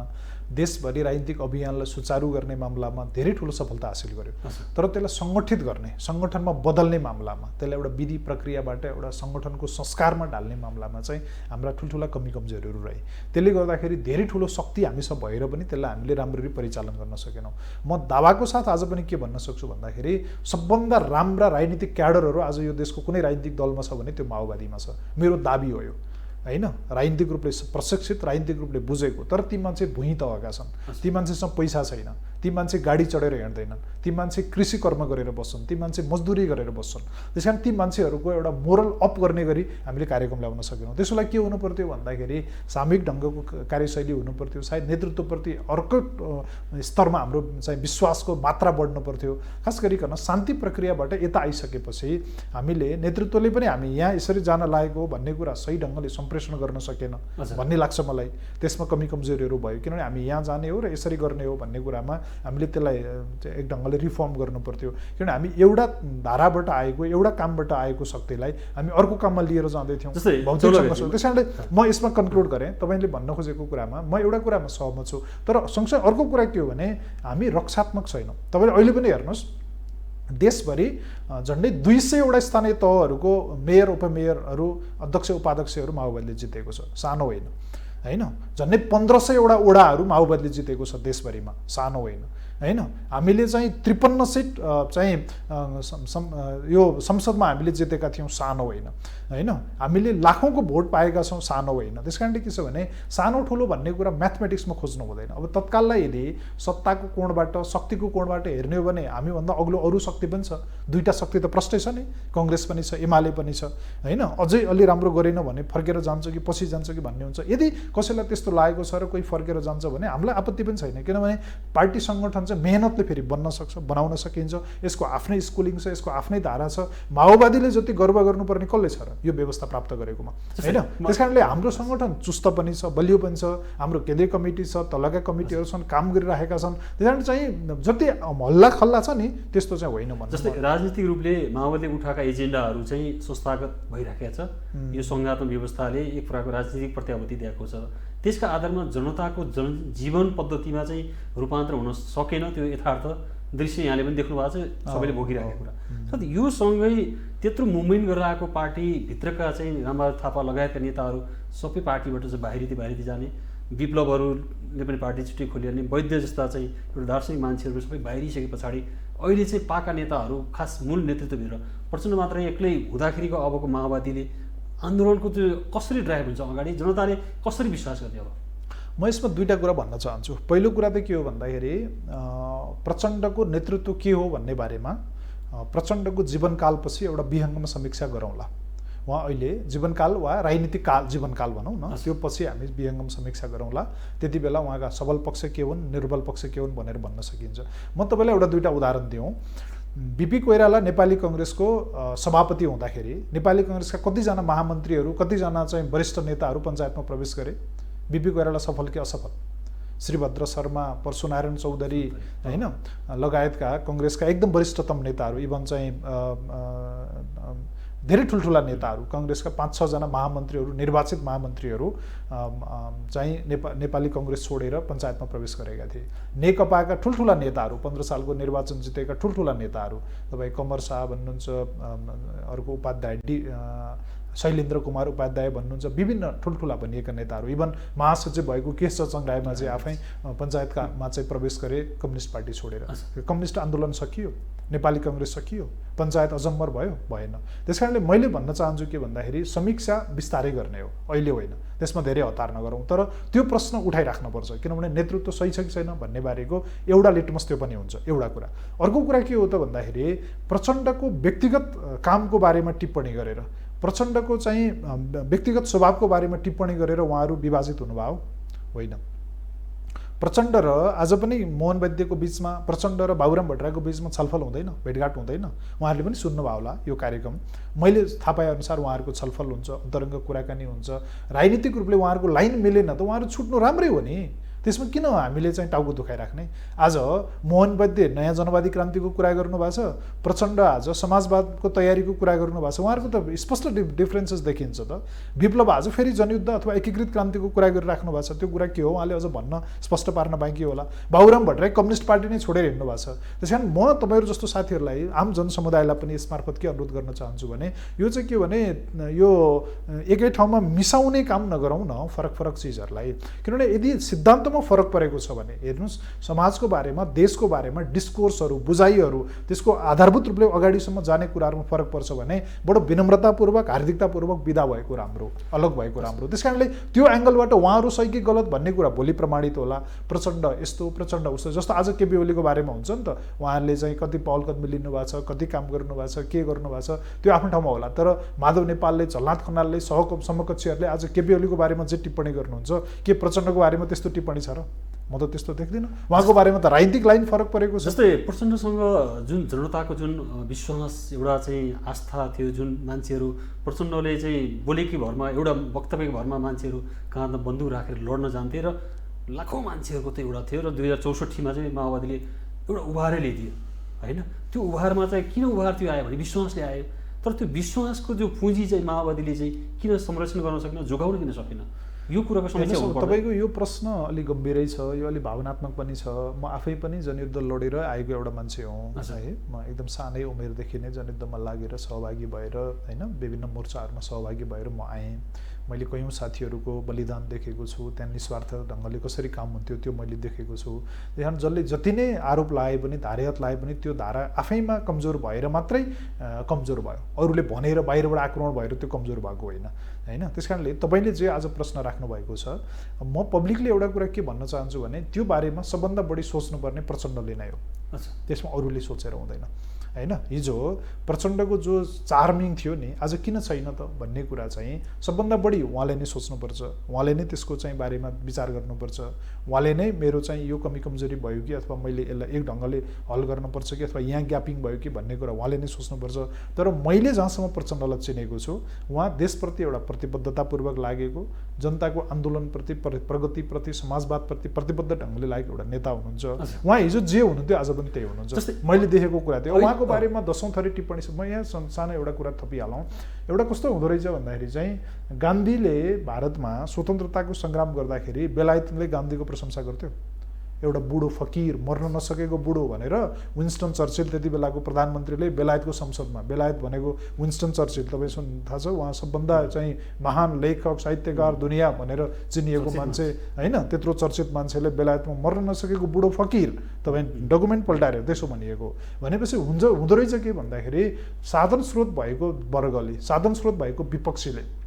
देशभरि राजनीतिक अभियानलाई सुचारू गर्ने मामलामा धेरै ठुलो सफलता हासिल गर्यो तर त्यसलाई सङ्गठित गर्ने सङ्गठनमा बदल्ने मामलामा त्यसलाई एउटा विधि प्रक्रियाबाट एउटा सङ्गठनको संस्कारमा ढाल्ने मामलामा चाहिँ हाम्रा ठुल्ठुला कमी कमजोरीहरू रहे त्यसले गर्दाखेरि धेरै ठुलो शक्ति हामीसँग भएर पनि त्यसलाई हामीले राम्ररी परिचालन गर्न सकेनौँ म दावाको साथ आज पनि के भन्न सक्छु भन्दाखेरि सबभन्दा राम्रा राजनीतिक क्याडरहरू आज यो देशको कुनै राजनीतिक दलमा छ भने त्यो माओवादीमा छ मेरो दाबी हो यो होइन राजनीतिक रूपले प्रशिक्षित राजनीतिक रूपले बुझेको तर ती मान्छे भुइँ तहका छन् ती मान्छेसँग पैसा छैन ती मान्छे गाडी चढेर हिँड्दैनन् ती मान्छे कृषि कर्म गरेर बस्छन् ती मान्छे मजदुरी गरेर बस्छन् त्यस कारण ती मान्छेहरूको एउटा मोरल अप गर्ने गरी हामीले कार्यक्रम ल्याउन सकेनौँ त्यसको लागि के हुनु पर्थ्यो भन्दाखेरि सामूहिक ढङ्गको कार्यशैली हुनु पर्थ्यो सायद नेतृत्वप्रति अर्को स्तरमा हाम्रो चाहिँ विश्वासको मात्रा बढ्नु पर्थ्यो खास गरिकन शान्ति प्रक्रियाबाट यता आइसकेपछि हामीले नेतृत्वले पनि हामी यहाँ यसरी जान लागेको हो भन्ने कुरा सही ढङ्गले सम्प्रेषण गर्न सकेन भन्ने लाग्छ मलाई त्यसमा कमी कमजोरीहरू भयो किनभने हामी यहाँ जाने हो र यसरी गर्ने हो भन्ने कुरामा हामीले त्यसलाई एक ढङ्गले रिफर्म गर्नु पर्थ्यो किनभने हामी एउटा धाराबाट आएको एउटा कामबाट आएको शक्तिलाई हामी अर्को काममा लिएर जाँदैथ्यौँ भौतिक सङ्घर्ष त्यस कारणले म यसमा कन्क्लुड गरेँ तपाईँले भन्न खोजेको कुरामा म एउटा कुरामा सहमत छु तर सँगसँगै अर्को कुरा के हो भने हामी रक्षात्मक छैनौँ तपाईँले अहिले पनि हेर्नुहोस् देशभरि झन्डै 200वटा स्थानीय तहहरूको मेयर उपमेयरहरू अध्यक्ष उपाध्यक्षहरू माओवादीले जितेको छ सानो होइन होइन झन्डै 1500वटा ओडाहरू माओवादीले जितेको छ देशभरिमा सानो होइन होइन हामीले चाहिँ 53 सिट चाहिँ यो संसदमा हामीले जितेका थियौँ सानो होइन होइन हामीले लाखौँको भोट पाएका छौँ सानो होइन त्यस कारणले के छ भने सानो ठुलो भन्ने कुरा म्याथमेटिक्समा खोज्नु हुँदैन अब तत्काललाई यदि सत्ताको कोणबाट शक्तिको कोणबाट हेर्ने हो भने हामीभन्दा अग्लो अरू शक्ति पनि छ दुईवटा शक्ति त प्रष्टै छ नि कङ्ग्रेस पनि छ एमाले पनि छ होइन अझै अलि राम्रो गरेन भने फर्केर जान्छ कि पछि जान्छ कि भन्ने हुन्छ यदि कसैलाई त्यस्तो लागेको छ र कोही फर्केर जान्छ भने हामीलाई आपत्ति पनि छैन किनभने पार्टी सङ्गठन चाहिँ मेहनतले फेरि बन्न सक्छ बनाउन सकिन्छ यसको आफ्नै स्कुलिङ छ यसको आफ्नै धारा छ माओवादीले जति गर्व गर्नुपर्ने कसले छ र यो व्यवस्था प्राप्त गरेकोमा होइन त्यस कारणले हाम्रो सङ्गठन चुस्त पनि छ बलियो पनि छ हाम्रो केन्द्रीय कमिटी छ तलका कमिटीहरू छन् काम गरिरहेका छन् त्यस कारण चाहिँ जति हल्ला खल्ला छ नि त्यस्तो चाहिँ होइन भन्नु जस्तै राजनीतिक रूपले माओवादीले उठाएका एजेन्डाहरू चाहिँ संस्थागत भइराखेको छ यो सङ्घात्मक व्यवस्थाले एक प्रकारको राजनीतिक प्रत्याभूति दिएको छ त्यसका आधारमा जनताको जीवन पद्धतिमा चाहिँ रूपान्तरण हुन सकेन त्यो यथार्थ दृश्य यहाँले पनि देख्नु भएको छ सबैले भोगिरहेको कुरा साथै यो सँगै त्यत्रो मुभमेन्ट गरेर आएको पार्टीभित्रका चाहिँ रामबहादुर थापा लगायतका नेताहरू सबै पार्टीबाट चाहिँ बाहिरी जाने विप्लवहरूले पनि पार्टी छुट्टै खोलिहाल्ने वैद्य जस्ता चाहिँ एउटा दार्शनिक मान्छेहरू सबै बाहिरिसके पछाडि अहिले चाहिँ पाका नेताहरू खास मूल नेतृत्वभित्र प्रचण्ड मात्रै एक्लै हुँदाखेरिको अबको माओवादीले आन्दोलनको त्यो कसरी ड्राइभ हुन्छ अगाडि जनताले कसरी विश्वास गर्ने अब म यसमा दुईवटा कुरा भन्न चाहन्छु पहिलो कुरा त के हो भन्दाखेरि प्रचण्डको नेतृत्व के हो भन्ने बारेमा प्रचण्डको जीवनकालपछि एउटा विहङ्गम समीक्षा गरौँला उहाँ अहिले जीवनकाल वा राजनीतिक काल जीवनकाल भनौँ न त्यो पछि हामी विहङ्गम समीक्षा गरौँला त्यति बेला उहाँका सबल पक्ष के हुन् निर्बल पक्ष के हुन् भनेर भन्न सकिन्छ म तपाईँलाई एउटा दुईवटा उदाहरण दिउँ बिपी कोइराला नेपाली कङ्ग्रेसको सभापति हुँदाखेरि नेपाली कङ्ग्रेसका कतिजना महामन्त्रीहरू कतिजना चाहिँ वरिष्ठ नेताहरू पञ्चायतमा प्रवेश गरे बिपी कोइराला सफल कि असफल श्रीभद्र शर्मा परशुनारायण चौधरी होइन लगायतका कङ्ग्रेसका एकदम वरिष्ठतम नेताहरू इभन चाहिँ धेरै ठुल्ठुला नेताहरू काङ्ग्रेसका 5-6 जना महामन्त्रीहरू निर्वाचित महामन्त्रीहरू चाहिँ नेपाली कङ्ग्रेस छोडेर पञ्चायतमा प्रवेश गरेका थिए। नेकपाका ठुल्ठुला नेताहरू 15 सालको निर्वाचन जितेका ठुल्ठुला नेताहरू तपाईँ कमर शाह भन्नुहुन्छ, अर्को उपाध्याय शैलेन्द्र कुमार उपाध्याय भन्नुहुन्छ, विभिन्न ठुल्ठुला भनिएका नेताहरू, इभन महासचिव भएको केश चङ्ग्राईमा चाहिँ आफै पञ्चायतमा चाहिँ प्रवेश गरे कम्युनिस्ट पार्टी छोडेर। कम्युनिस्ट आन्दोलन सकियो, नेपाली कङ्ग्रेस सकियो, पञ्चायत अजम्बर भयो, भएन। त्यस कारणले मैले भन्न चाहन्छु के भन्दाखेरि समीक्षा बिस्तारै गर्ने हो, अहिले होइन, त्यसमा धेरै हतार नगरौँ। तर त्यो प्रश्न उठाइराख्नुपर्छ, किनभने नेतृत्व सही छ कि छैन भन्ने बारेको एउटा लिटमस त्यो पनि हुन्छ, एउटा कुरा। अर्को कुरा के हो त भन्दाखेरि प्रचण्डको व्यक्तिगत कामको बारेमा टिप्पणी गरेर, प्रचण्डको चाहिँ व्यक्तिगत स्वभावको बारेमा टिप्पणी गरेर उहाँहरू विभाजित हुनुभयो होइन। प्रचण्ड र आज पनि मोहन वैद्यको बिचमा, प्रचण्ड र बाबुराम भट्टराईको बिचमा छलफल हुँदैन, भेटघाट हुँदैन। उहाँहरूले पनि सुन्नुभयो होला यो कार्यक्रम। मैले थाहा पाएअनुसार उहाँहरूको छलफल हुन्छ, अन्तरङ्ग कुराकानी हुन्छ। राजनीतिक रूपले उहाँहरूको लाइन मिलेन त उहाँहरू छुट्नु राम्रै हो नि, त्यसमा किन हामीले चाहिँ टाउको दुखाइराख्ने। आज मोहन वैद्य नयाँ जनवादी क्रान्तिको कुरा गर्नुभएको छ, प्रचण्ड आज समाजवादको तयारीको कुरा गर्नुभएको छ। उहाँहरूको त स्पष्ट डिफ्रेन्सेस देखिन्छ त। विप्लव आज फेरि जनयुद्ध अथवा एकीकृत क्रान्तिको कुरा गरिराख्नु भएको छ, त्यो कुरा के हो उहाँले अझ भन्न स्पष्ट पार्न बाँकी होला। बाबुराम भट्टराई कम्युनिस्ट पार्टी नै छोडेर हिँड्नु भएको छ। त्यस कारण म तपाईँहरू जस्तो साथीहरूलाई, आम जनसमुदायलाई पनि यसमार्फत के अनुरोध गर्न चाहन्छु भने यो चाहिँ के भने यो एकै ठाउँमा मिसाउने काम नगरौँ न फरक फरक चिजहरूलाई। किनभने यदि सिद्धान्त फरक परेको छ भने हेर्नुहोस्, समाजको बारेमा, देशको बारेमा डिस्कोर्सहरू, बुझाइहरू, त्यसको आधारभूत रूपले अगाडिसम्म जाने कुराहरूमा फरक पर्छ भने बडो विनम्रतापूर्वक, हार्दिकतापूर्वक विदा भएको राम्रो, अलग भएको राम्रो। त्यस कारणले त्यो एङ्गलबाट उहाँहरू सही कि गलत भन्ने कुरा भोलि प्रमाणित होला। प्रचण्ड यस्तो, प्रचण्ड उस्तो, जस्तो आज केपी ओलीको बारेमा हुन्छ नि त, उहाँहरूले चाहिँ कति पहल कदमी लिनुभएको छ, कति काम गर्नुभएको छ, के गर्नुभएको छ, त्यो आफ्नो ठाउँमा होला। तर माधव नेपालले, झलनाथ खनालले, समकक्षीहरूले आज केपी ओलीको बारेमा जे टिप्पणी गर्नुहुन्छ, के प्रचण्डको बारेमा त्यस्तो टिप्पणी छ र? म त त्यस्तो देख्दिनँ। उहाँको बारेमा त राजनीतिक लाइन फरक परेको छ। जस्तै प्रचण्डसँग जुन जनताको जुन विश्वास, एउटा चाहिँ आस्था थियो, जुन मान्छेहरू प्रचण्डले चाहिँ बोलेकी भरमा, एउटा वक्तव्यको भरमा मान्छेहरू काँधमा बन्दुक राखेर लड्न जान्थे र लाखौँ मान्छेहरूको त एउटा थियो। र 2064मा चाहिँ माओवादीले एउटा उभारै ल्याइदियो होइन। त्यो उभारमा चाहिँ किन उभार त्यो आयो भने विश्वासले आयो। तर त्यो विश्वासको जो पुँजी चाहिँ माओवादीले चाहिँ किन संरक्षण गर्न सकेन, जोगाउन किन सकेन, यो कुराको समस्या हो। तपाईँको यो प्रश्न अलिक गम्भीरै छ, यो अलिक भावनात्मक पनि छ। म आफै पनि जनयुद्ध लडेर आएको एउटा मान्छे हुँ है। म एकदम सानै उमेरदेखि नै जनयुद्धमा लागेर सहभागी भएर होइन, विभिन्न मोर्चाहरूमा सहभागी भएर म आएँ। मैले कयौँ साथीहरूको बलिदान देखेको छु, त्यहाँ निस्वार्थ ढङ्गले कसरी काम हुन्थ्यो त्यो मैले देखेको छु। त्यहाँ जसले जति नै आरोप लाए पनि, धारे हात लाए पनि त्यो धारा आफैमा कमजोर भएर मात्रै कमजोर भयो, अरूले भनेर बाहिरबाट आक्रमण भएर त्यो कमजोर भएको होइन होइन। त्यस कारणले तपाईँले जे आज प्रश्न राख्नुभएको छ, म पब्लिकली एउटा कुरा के भन्न चाहन्छु भने त्यो बारेमा सबभन्दा बढी सोच्नुपर्ने प्रचण्डले नै हो, त्यसमा अरूले सोचेर हुँदैन होइन। हिजो प्रचण्डको जो चार्मिङ थियो नि, आज किन छैन त भन्ने कुरा चाहिँ सबभन्दा बढी उहाँले नै सोच्नुपर्छ, उहाँले नै त्यसको चाहिँ बारेमा विचार गर्नुपर्छ। उहाँले नै मेरो चाहिँ यो कमी कमजोरी भयो कि अथवा मैले यसलाई एक ढङ्गले हल गर्नुपर्छ कि अथवा यहाँ ग्यापिङ भयो कि भन्ने कुरा उहाँले नै सोच्नुपर्छ। तर मैले जहाँसम्म प्रचण्डलाई चिनेको छु, उहाँ देशप्रति एउटा प्रतिबद्धतापूर्वक लागेको, जनताको आन्दोलनप्रति, प्रगतिप्रति, समाजवादप्रति प्रतिबद्ध ढङ्गले लागेको एउटा नेता हुनुहुन्छ। उहाँ हिजो जे हुनुहुन्थ्यो आज पनि त्यही हुनुहुन्छ, मैले देखेको कुरा थियो। उहाँको बारेमा 10औं थरी टिप्पणी छ। म यहाँ सानो एउटा कुरा थपिहालौँ। एउटा कस्तो हुँदो रहेछ भन्दाखेरि चाहिँ गान्धीले भारतमा स्वतन्त्रताको सङ्ग्राम गर्दाखेरि बेलायतले गान्धीको प्रशंसा गर्थ्यो। एउटा बुढो फकिर, मर्न नसकेको बुढो भनेर विन्स्टन चर्चिल त्यति बेलाको प्रधानमन्त्रीले बेलायतको संसदमा, बेलायत भनेको विन्स्टन चर्चिल, तपाईँ थाहा छ, उहाँ सबभन्दा चाहिँ महान लेखक, साहित्यकार दुनियाँ भनेर चिनिएको मान्छे होइन। त्यत्रो चर्चित मान्छेले बेलायतमा मर्न नसकेको बुढो फकिर, तपाईँ डकुमेन्ट पल्टाएर त्यसो भनिएको भनेपछि हुँदो रहेछ के भन्दाखेरि साधन स्रोत भएको वर्गले, साधन स्रोत भएको विपक्षीले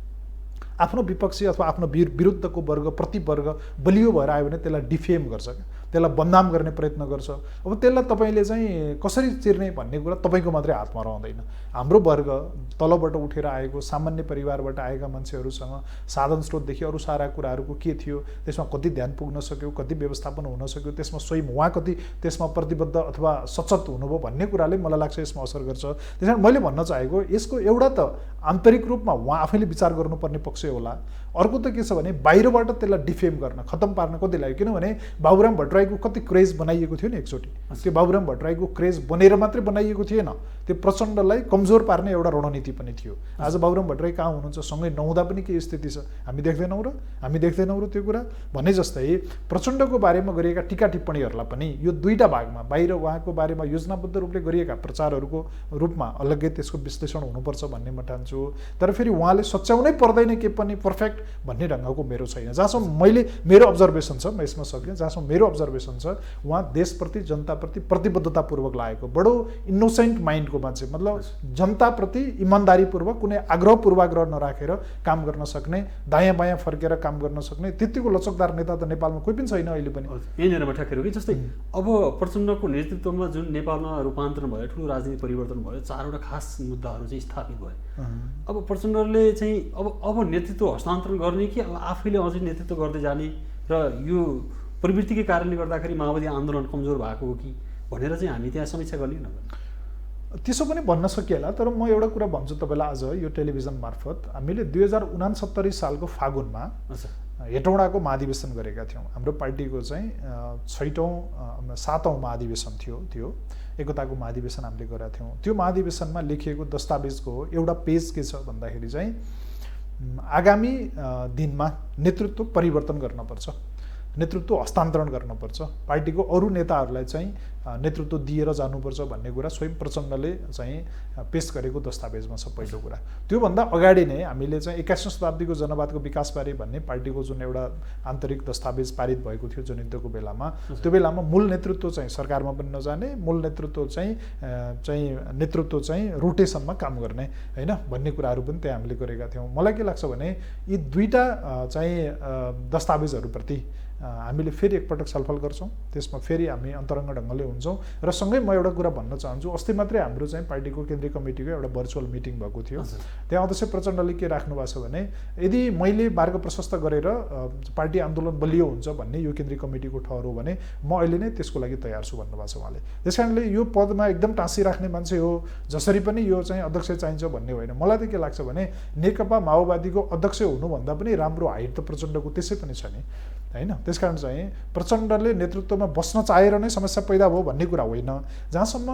आफ्नो विपक्षी अथवा आफ्नो विरुद्धको वर्ग, प्रतिवर्ग बलियो भएर आयो भने त्यसलाई डिफेम गर्छ, त्यसलाई बदनाम गर्ने प्रयत्न गर्छ। अब त्यसलाई तपाईँले चाहिँ कसरी चिर्ने भन्ने कुरा तपाईँको मात्रै हातमा रहँदैन। हाम्रो वर्ग तलबाट उठेर आएको, सामान्य परिवारबाट आएका मान्छेहरूसँग साधन स्रोतदेखि अरू सारा कुराहरूको के थियो, त्यसमा कति ध्यान पुग्न सक्यो, कति व्यवस्थापन हुन सक्यो, त्यसमा स्वयं उहाँ कति त्यसमा प्रतिबद्ध अथवा सचेत हुनुभयो भन्ने कुराले मलाई लाग्छ यसमा असर गर्छ। त्यसैले मैले भन्न चाहेको यसको एउटा त आन्तरिक रूपमा उहाँ आफैले विचार गर्नुपर्ने पक्ष होला, अर्को त के छ भने बाहिरबाट त्यसलाई डिफेम गर्न खत्तम पार्न कति लाग्यो किनभने बाबुराम भट्टराईको कति क्रेज बनाइएको थियो नि एकचोटि त्यो बाबुराम भट्टराईको क्रेज बनेर मात्रै बनाइएको थिएन त्यो प्रचण्डलाई कमजोर पार्ने एउटा रणनीति पनि थियो आज बाबुराम भट्टराई कहाँ हुनुहुन्छ सँगै नहुँदा पनि के स्थिति छ हामी देख्दैनौँ र त्यो कुरा भने जस्तै प्रचण्डको बारेमा गरिएका टीका टिप्पणीहरूलाई पनि यो दुईटा भागमा बाहिर उहाँको बारेमा योजनाबद्ध रूपले गरिएका प्रचारहरूको रूपमा अलग्गै त्यसको विश्लेषण हुनुपर्छ भन्ने म ठान्छु तर फेरि उहाँले सच्याउनै पर्दैन के पनि पर्फेक्ट भन्ने ढङ्गको मेरो छैन जहाँसम्म मेरो अब्जर्भेसन छ म यसमा सकेँ जहाँसम्म मेरो अब्जर्भेसन छ उहाँ देशप्रति जनताप्रति प्रतिबद्धतापूर्वक लागेको बडो इनोसेन्ट माइन्डको मान्छे मतलब जनताप्रति इमान्दारीपूर्वक कुनै आग्रह पूर्वाग्रह नराखेर काम गर्न सक्ने दायाँ बायाँ फर्केर काम गर्न सक्ने त्यतिको लचकदार नेता त नेपालमा कोही पनि छैन अहिले पनि यहीँनिर म ठ्याक्कै कि जस्तै अब प्रचण्डको नेतृत्वमा जुन नेपालमा रूपान्तरण भयो ठुलो राजनीतिक परिवर्तन भयो 4वटा खास मुद्दाहरू चाहिँ स्थापित भयो अब प्रचण्डले चाहिँ अब नेतृत्व हस्तान्तरण गर्ने कि अब आफैले अझै नेतृत्व गर्दै जाने र यो प्रवृत्तिकै कारणले गर्दाखेरि माओवादी आन्दोलन कमजोर भएको हो कि भनेर चाहिँ हामी त्यहाँ समीक्षा गर्ने नगर्ने त्यसो पनि भन्न सकिएला तर म एउटा कुरा भन्छु तपाईँलाई आज यो टेलिभिजन मार्फत हामीले 2069 सालको फागुनमा हेटौँडाको महाधिवेशन गरेका थियौँ हाम्रो पार्टीको चाहिँ 7औं महाधिवेशन थियो त्यो एकताको महाधिवेशन हामीले गरेका थियौँ त्यो महाधिवेशनमा लेखिएको दस्तावेजको एउटा पेज के छ भन्दाखेरि चाहिँ आगामी दिनमा नेतृत्व परिवर्तन गर्नुपर्छ नेतृत्व हस्तान्तरण गर्नुपर्छ पार्टीको अरू नेताहरूलाई चाहिँ नेतृत्व दिएर जानुपर्छ भन्ने कुरा स्वयं प्रचण्डले चाहिँ पेश गरेको दस्तावेजमा छ पहिलो कुरा त्योभन्दा अगाडि नै हामीले चाहिँ 21औं शताब्दीको जनवादको विकासबारे भन्ने पार्टीको जुन एउटा आन्तरिक दस्तावेज पारित भएको थियो जनयुद्धको बेलामा त्यो बेलामा मूल नेतृत्व चाहिँ सरकारमा पनि नजाने मूल नेतृत्व चाहिँ रोटेसनमा काम गर्ने हैन भन्ने कुराहरू पनि त्यहाँ हामीले गरेका थियौँ मलाई के लाग्छ भने यी दुईटा चाहिँ दस्तावेजहरूप्रति हामीले फेरि एकपटक छलफल गर्छौँ त्यसमा फेरि हामी अन्तरङ्ग ढङ्गले हुन्छौँ र सँगै म एउटा कुरा भन्न चाहन्छु अस्ति मात्रै हाम्रो चाहिँ पार्टीको केन्द्रीय कमिटीको एउटा भर्चुअल मिटिङ भएको थियो त्यहाँ अध्यक्ष प्रचण्डले के राख्नु भएको छ भने यदि मैले मार्ग प्रशस्त गरेर पार्टी आन्दोलन बलियो हुन्छ भन्ने यो केन्द्रीय कमिटीको ठहर हो भने म अहिले नै त्यसको लागि तयार छु भन्नुभएको छ उहाँले त्यसकारणले यो पदमा एकदम टाँसिराख्ने मान्छे हो जसरी पनि यो चाहिँ अध्यक्ष चाहिन्छ भन्ने होइन मलाई त के लाग्छ भने नेकपा माओवादीको अध्यक्ष हुनुभन्दा पनि राम्रो हाइट त प्रचण्डको त्यसै पनि छ नि हैन त्यसकारण चाहिँ प्रचण्डले नेतृत्वमा बस्न चाहेर नै समस्या पैदा भयो भन्ने कुरा होइन जहाँसम्म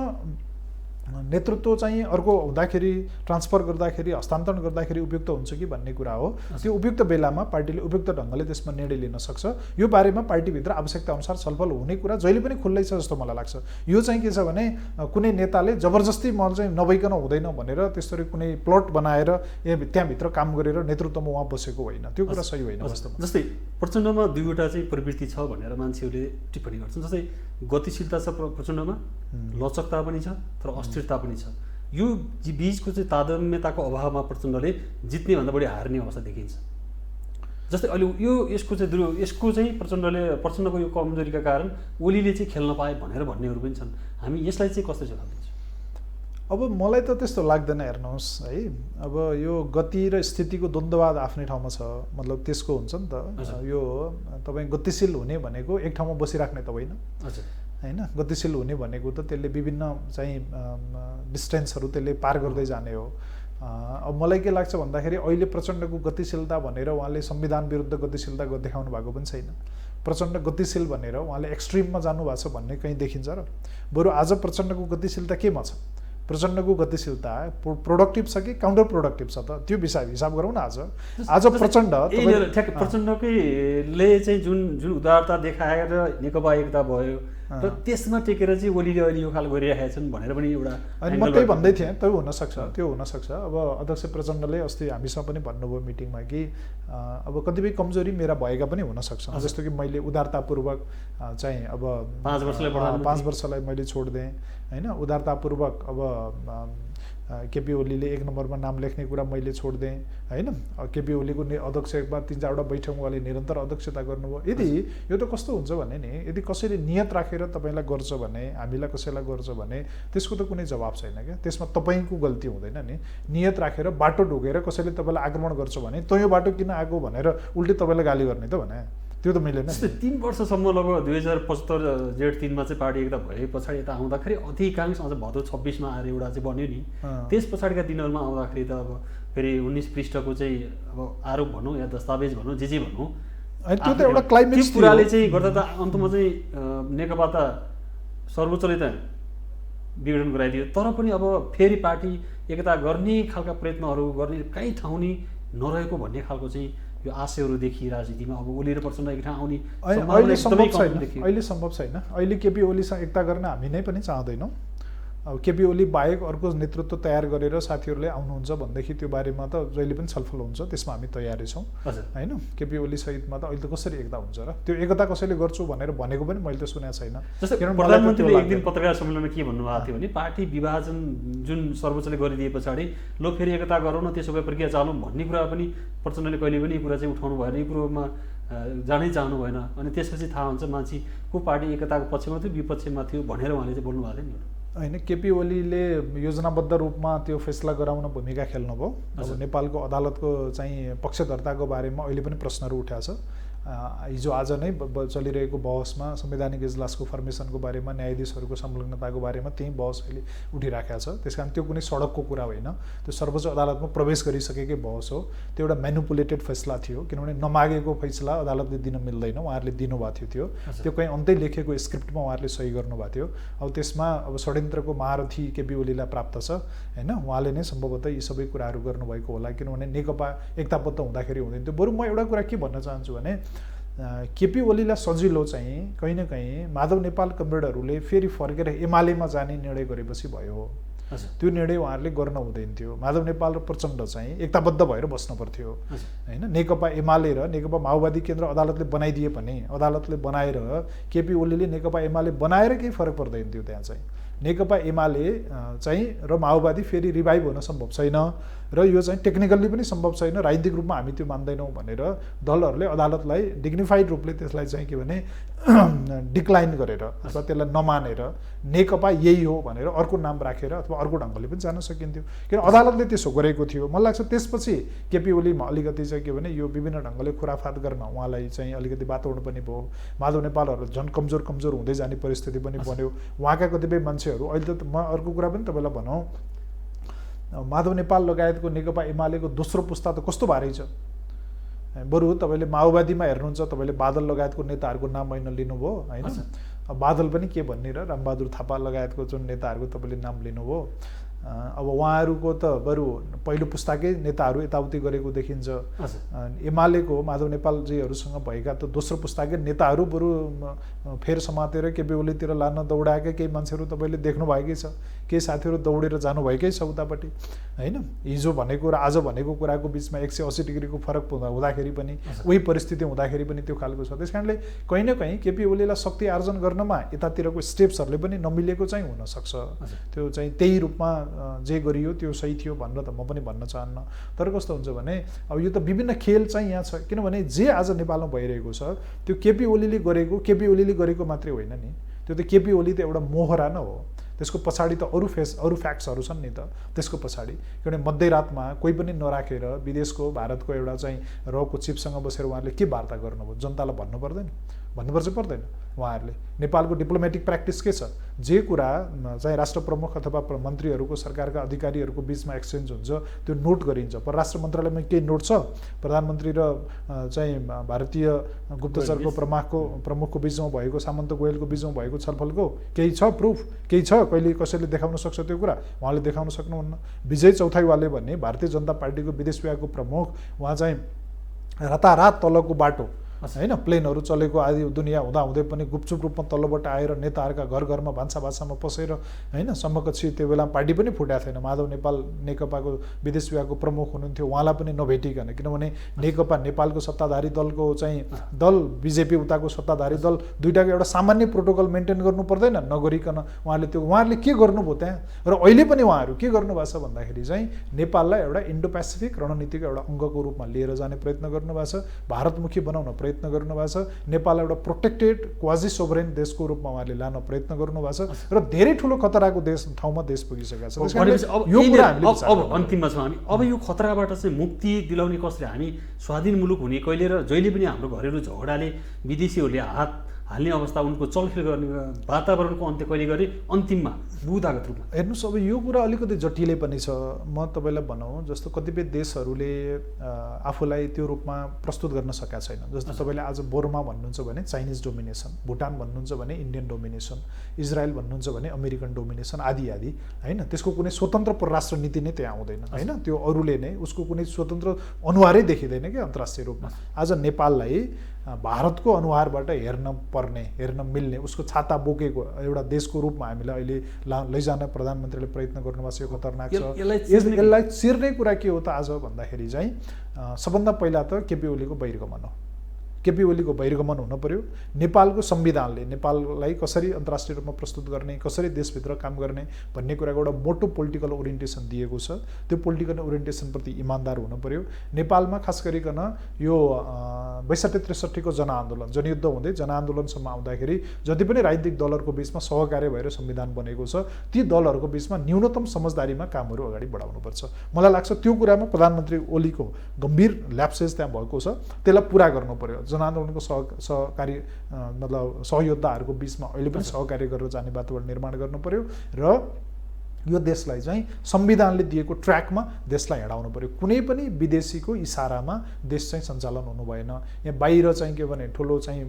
नेतृत्व चाहिँ अर्को हुँदाखेरि ट्रान्सफर गर्दाखेरि हस्तान्तरण गर्दाखेरि उपयुक्त हुन्छ कि भन्ने कुरा हो त्यो उपयुक्त बेलामा पार्टीले उपयुक्त ढङ्गले त्यसमा निर्णय लिन सक्छ यो बारेमा पार्टीभित्र आवश्यकता अनुसार छलफल हुने कुरा जहिले पनि खुल्लै छ जस्तो मलाई लाग्छ यो चाहिँ के छ भने कुनै नेताले जबरजस्ती म चाहिँ नभइकन हुँदैन भनेर त्यसरी कुनै प्लट बनाएर त्यहाँभित्र काम गरेर नेतृत्वमा उहाँ बसेको होइन त्यो कुरा सही होइन वास्तवमा जस्तै प्रचण्डमा दुईवटा चाहिँ प्रवृत्ति छ भनेर मान्छेहरूले टिप्पणी गर्छन् जस्तै गतिशीलता छ प्रचण्डमा लचकता पनि छ तर अस्थिरता पनि छ यो बीचको चाहिँ तादम्यताको अभावमा प्रचण्डले जित्ने भन्दा बढी हार्ने अवस्था देखिन्छ जस्तै अहिले यसको चाहिँ प्रचण्डको यो कमजोरीका कारण ओलीले चाहिँ खेल्न पाए भनेर भन्नेहरू पनि छन् हामी यसलाई चाहिँ कसरी जवाब दिन्छौँ अब मलाई त त्यस्तो लाग्दैन हेर्नुहोस् है अब यो गति र स्थितिको द्वन्द्ववाद आफ्नै ठाउँमा छ मतलब त्यसको हुन्छ नि त यो तपाईँ गतिशील हुने भनेको एक ठाउँमा बसिराख्ने त होइन हैन गतिशील हुने भनेको त त्यसले विभिन्न चाहिँ डिस्टेन्सहरू त्यसले पार गर्दै जाने हो अब मलाई के लाग्छ भन्दाखेरि अहिले प्रचण्डको गतिशीलता भनेर उहाँले संविधान विरुद्ध गतिशीलता देखाउनु भएको पनि छैन प्रचण्ड गतिशील भनेर उहाँले एक्सट्रिममा जानुभएको छ भन्ने कहीँ देखिन्छ र बरु आज प्रचण्डको गतिशीलता केमा छ प्रचण्डको गतिशीलता प्रोडक्टिभ छ कि काउन्टर प्रोडक्टिभ छ त त्यो हिसाब गरौँ न आज प्रचण्ड प्रचण्डकैले चाहिँ जुन उदारता देखाएर नेकपा एकता भयो र त्यसमा टेकेर चाहिँ ओलीले अहिले यो खाल गरिरहेका छन् भनेर पनि एउटा अनि म त्यही भन्दै थिएँ त्यो हुनसक्छ अब अध्यक्ष प्रचण्डले अस्ति हामीसँग पनि भन्नुभयो मिटिङमा कि अब कतिपय कमजोरी मेरा भएका पनि हुनसक्छ जस्तो कि मैले उदारतापूर्वक चाहिँ अब 5 वर्षलाई मैले छोडिदिएँ हैन उदारतापूर्वक अब केपी ओलीले 1 नम्बरमा नाम लेख्ने कुरा मैले छोडिदिएँ हैन केपी ओलीको अध्यक्षमा 3-4वटा बैठकमा उहाँले निरन्तर अध्यक्षता गर्नुभयो यदि यो त कस्तो हुन्छ भने नि यदि कसैले नियत राखेर तपाईँलाई गर्छ भने हामीलाई कसैलाई गर्छ भने त्यसको त कुनै जवाब छैन क्या त्यसमा तपाईँको गल्ती हुँदैन नि नियत राखेर बाटो ढोकेर कसैले तपाईँलाई आक्रमण गर्छ भने तँ यो बाटो किन आएको भनेर उल्टै तपाईँलाई गाली गर्ने त भने त्यो त मिलेन। जस्तै 3 वर्षसम्म लगभग 2075 जेठ 3मा चाहिँ पार्टी एकता भए पछाडि यता आउँदाखेरि अधिकांश अझ भदौ 26मा आएर एउटा चाहिँ बन्यो नि। त्यस पछाडिका दिनहरूमा आउँदाखेरि त अब फेरि 19 पृष्ठको चाहिँ अब आरोप भनौँ या दस्तावेज भनौँ जे भनौँ, त्यो त एउटा क्लाइमेक्स त्यो कुराले चाहिँ गर्दा त अन्तमा चाहिँ नेकपा त सर्वोच्चले त विघटन गराइदियो। तर पनि अब फेरि पार्टी एकता गर्ने खालका प्रयत्नहरू गर्ने कहीँ ठाउँ नि नरहेको भन्ने खालको चाहिँ यो आशयहरू देखिए राजनीतिमा। अब ओली र प्रचण्ड एक ठाउँ आउने अहिले सम्भव छैन। अहिले सम्भव छैन। अहिले केपी ओलीसँग एकता गर्न हामी नै पनि चाहँदैनौँ। अब केपी ओली बाहेक अर्को नेतृत्व तयार गरेर साथीहरूले आउनुहुन्छ भनेदेखि त्यो बारेमा त जहिले पनि छलफल हुन्छ, त्यसमा हामी तयारै छौँ होइन। केपी ओली सहितमा त अहिले त कसरी एकता हुन्छ र? त्यो एकता कसैले गर्छु भनेर भनेको पनि मैले त सुनेको छैन। जस्तै प्रधानमन्त्रीले एक दिन पत्रकार सम्मेलनमा के भन्नुभएको थियो भने पार्टी विभाजन जुन सर्वोच्चले गरिदिए पछाडि लो फेरि एकता गरौँ न, त्यसो भए प्रक्रिया चालौँ भन्ने कुरा पनि प्रचण्डले कहिले पनि यो कुरा चाहिँ उठाउनु भएन, यो कुरोमा जानै चाहनु भएन। अनि त्यसपछि थाहा हुन्छ मान्छे को पार्टी एकताको पक्षमा थियो विपक्षमा थियो भनेर उहाँले चाहिँ बोल्नु भएको थियो नि होइन। केपी ओलीले योजनाबद्ध रूपमा त्यो फैसला गराउन भूमिका खेल्नुभयो। अब नेपालको अदालतको चाहिँ पक्षधर्ताको बारेमा अहिले पनि प्रश्नहरू उठाएको छ। हिजो आज नै चलिरहेको बहसमा संवैधानिक इजलासको फर्मेसनको बारेमा न्यायाधीशहरूको संलग्नताको बारेमा त्यही बहस अहिले उठिराखेको छ। त्यस कारण त्यो कुनै सडकको कुरा होइन, त्यो सर्वोच्च अदालतमा प्रवेश गरिसकेकै बहस हो। त्यो एउटा म्यानुपुलेटेड फैसला थियो, किनभने नमागेको फैसला अदालतले दिन मिल्दैन, उहाँहरूले दिनुभएको थियो। त्यो कहीँ अन्तै लेखेको स्क्रिप्टमा उहाँहरूले सही गर्नुभएको थियो। अब त्यसमा अब षड्यन्त्रको महारथी केपी ओलीलाई प्राप्त छ होइन। उहाँले नै सम्भवतः यी सबै कुराहरू गर्नुभएको होला, किनभने नेकपा एकताबद्ध हुँदाखेरि हुँदैन थियो। बरु म एउटा कुरा के भन्न चाहन्छु भने केपी ओलीलाई सजिलो चाहिँ कहीँ न कहीँ माधव नेपाल कमरेडहरूले फेरि फर्केर एमालेमा जाने निर्णय गरेपछि भयो हो। त्यो निर्णय उहाँहरूले गर्न हुँदैन थियो। माधव नेपाल र प्रचण्ड चाहिँ एकताबद्ध भएर बस्नु पर्थ्यो होइन। नेकपा एमाले र नेकपा माओवादी केन्द्र अदालतले बनाइदिए पनि अदालतले बनाएर केपी ओलीले नेकपा एमाले बनाएर केही फरक पर्दैन थियो। त्यहाँ चाहिँ नेकपा एमाले चाहिँ र माओवादी फेरि रिभाइभ हुन सम्भव छैन र यो चाहिँ टेक्निकल्ली पनि सम्भव छैन, राजनीतिक रूपमा हामी त्यो मान्दैनौँ भनेर दलहरूले अदालतलाई डिग्निफाइड रूपले त्यसलाई चाहिँ के भने डिक्लाइन गरेर अथवा त्यसलाई नमानेर नेकपा यही हो भनेर अर्को नाम राखेर अथवा अर्को ढङ्गले पनि जान सकिन्थ्यो, किन अदालतले त्यसो गरेको थियो। मलाई लाग्छ त्यसपछि केपी ओलीमा अलिकति चाहिँ के भने यो विभिन्न ढङ्गले खुराफात गर्न उहाँलाई चाहिँ अलिकति वातावरण पनि भयो। माधव नेपालहरू झन् कमजोर हुँदै जाने परिस्थिति पनि बन्यो। उहाँका कतिपय मान्छेहरू अहिले त म अर्को कुरा पनि तपाईँलाई भनौँ, माधव नेपाल लगायतको नेकपा एमालेको दोस्रो पुस्ता त कस्तो भारी छ। बरु तपाईँले माओवादीमा हेर्नुहुन्छ, तपाईँले बादल लगायतको नेताहरूको नाम होइन लिनुभयो होइन। बादल पनि के भन्ने र रामबहादुर थापा लगायतको जुन नेताहरूको तपाईँले नाम लिनुभयो। अब उहाँहरूको त बरु पहिलो पुस्ताकै नेताहरू यताउति गरेको देखिन्छ। एमालेको माधव नेपालजीहरूसँग भएका त दोस्रो पुस्ताकै नेताहरू बरु फेर समातेर केपी ओलीतिर लान दौडाएकै केही मान्छेहरू तपाईँले देख्नुभएकै छ। केही साथीहरू दौडेर जानुभएकै छ उतापट्टि होइन। हिजो भनेको र आज भनेको कुराको बिचमा 180 डिग्रीको फरक हुँदाखेरि पनि उही परिस्थिति हुँदाखेरि पनि त्यो खालको छ। त्यस कारणले कहीँ न कहीँ केपी ओलीलाई शक्ति आर्जन गर्नमा यतातिरको स्टेप्सहरूले पनि नमिलेको चाहिँ हुनसक्छ। त्यो चाहिँ त्यही रूपमा जे गरियो त्यो सही थियो भनेर त म पनि भन्न चाहन्न। तर कस्तो हुन्छ भने अब यो त विभिन्न खेल चाहिँ यहाँ छ, किनभने जे आज नेपालमा भइरहेको छ त्यो केपी ओलीले गरेको मात्रै होइन नि। त्यो त केपी ओली त एउटा मोहरा न हो, त्यसको पछाडि त अरू फ्याक्ट्सहरू छन् नि त त्यसको पछाडि। किनभने मध्यरातमा कोही पनि नराखेर विदेशको भारतको एउटा चाहिँ रको चिफसँग बसेर उहाँहरूले के वार्ता गर्नुभयो जनतालाई भन्नुपर्छ पर्दैन। उहाँहरूले नेपालको डिप्लोमेटिक प्र्याक्टिस के छ, जे कुरा चाहिँ राष्ट्र प्रमुख अथवा मन्त्रीहरूको सरकारका अधिकारीहरूको बिचमा एक्सचेन्ज हुन्छ त्यो नोट गरिन्छ। परराष्ट्र मन्त्रालयमा केही नोट छ प्रधानमन्त्री र चाहिँ भारतीय गुप्तचरको प्रमुखको बिचमा भएको सामन्त गोयलको बिचमा भएको छलफलको केही छ प्रुफ, केही छ कहिले कसैले देखाउन सक्छ त्यो कुरा? उहाँले देखाउन सक्नुहुन्न। विजय चौथाईवाले भन्ने भारतीय जनता पार्टीको विदेश विभागको प्रमुख, उहाँ चाहिँ रातारात तलको बाटो होइन प्लेनहरू चलेको आदि दुनियाँ हुँदाहुँदै पनि गुपचुप रूपमा तल्लोबाट आएर नेताहरूका घरमा भान्साभान्सामा पसेर होइन समकक्षी त्यो बेला पार्टी पनि फुटेको थिएन। माधव नेपाल नेकपाको विदेश विभागको प्रमुख हुनुहुन्थ्यो, उहाँलाई पनि नभेटिकन, किनभने नेकपा नेपालको सत्ताधारी दलको चाहिँ दल बिजेपी उताको सत्ताधारी दल दुईटाको एउटा सामान्य प्रोटोकल मेन्टेन गर्नु पर्दैन नगरिकन उहाँहरूले के गर्नुभयो त्यहाँ। र अहिले पनि उहाँहरू के गर्नुभएको छ भन्दाखेरि चाहिँ नेपाललाई एउटा इन्डो पेसिफिक रणनीतिको एउटा अङ्गको रूपमा लिएर जाने प्रयत्न गर्नुभएको छ, भारतमुखी बनाउन प्रयत्न गर्नुभएको छ। नेपाललाई एउटा प्रोटेक्टेड क्वाजी सोभरेन देशको रूपमा उहाँले लान प्रयत्न गर्नुभएको छ र धेरै ठुलो खतराको ठाउँमा देश पुगिसकेको छ। यो कुरा अब अन्तिममा छौँ हामी। अब यो खतराबाट चाहिँ मुक्ति दिलाउने कसरी, हामी स्वाधीन मुलुक हुने कहिले र जहिले पनि हाम्रो घरेलु झगडाले विदेशीहरूले हात हाल्ने अवस्था, उनको चलखेल गर्ने वातावरणको अन्त्य कहिले गरे अन्तिममा बुदागत रूपमा हेर्नुहोस्। अब यो कुरा अलिकति जटिलै पनि छ। म तपाईँलाई भनौँ, जस्तो कतिपय देशहरूले आफूलाई त्यो रूपमा प्रस्तुत गर्न सकेका छैन। जस्तो तपाईँले आज बर्मा भन्नुहुन्छ भने चाइनिज डोमिनेसन, भुटान भन्नुहुन्छ भने इन्डियन डोमिनेसन, इजरायल भन्नुहुन्छ भने अमेरिकन डोमिनेसन आदि आदि होइन। त्यसको कुनै स्वतन्त्र परराष्ट्र नीति नै त्यहाँ आउँदैन होइन। त्यो अरूले नै उसको कुनै स्वतन्त्र अनुहारै देखिँदैन कि अन्तर्राष्ट्रिय रूपमा। आज नेपाललाई भारतको अनुहारबाट हेर्न मिल्ने, उसको छाता बोकेको एउटा देशको रूपमा हामीलाई अहिले लैजान प्रधानमन्त्रीले प्रयत्न गर्नुभएको छ। यो खतरनाक छ। यसलाई चिर्ने कुरा के हो त आज भन्दाखेरि चाहिँ सबभन्दा पहिला त केपी ओलीको बहिर्गमन हो। केपी ओलीको बहिर्गमन हुन पर्यो। नेपालको संविधानले नेपाललाई कसरी अन्तर्राष्ट्रिय रूपमा प्रस्तुत गर्ने, कसरी देशभित्र काम गर्ने भन्ने कुराको एउटा मोटो पोलिटिकल ओरिएन्टेसन दिएको छ। त्यो पोलिटिकल ओरिएन्टेसनप्रति इमान्दार हुन पर्यो। नेपालमा खास गरिकन यो 62-63 को जनयुद्ध हुँदै जनआन्दोलनसम्म आउँदाखेरि जति पनि राजनीतिक दलहरूको बिचमा सहकार्य भएर संविधान बनेको छ, ती दलहरूको बिचमा न्यूनतम समझदारीमा कामहरू अगाडि बढाउनुपर्छ। मलाई लाग्छ त्यो कुरामा प्रधानमन्त्री ओलीको गम्भीर ल्याप्सेस त्यहाँ भएको छ। त्यसलाई पुरा गर्नु पर्यो। जनआन्दोलनको सहकारी मतलब सहयोद्धाहरूको बिचमा अहिले पनि सहकार्य गरेर जाने वातावरण निर्माण गर्नु पर्यो र यो देशलाई चाहिँ संविधानले दिएको ट्र्याकमा देशलाई हिँडाउनु पर्यो। कुनै पनि विदेशीको इसारामा देश चाहिँ सञ्चालन हुनु भएन। यहाँ बाहिर चाहिँ के भने ठुलो चाहिँ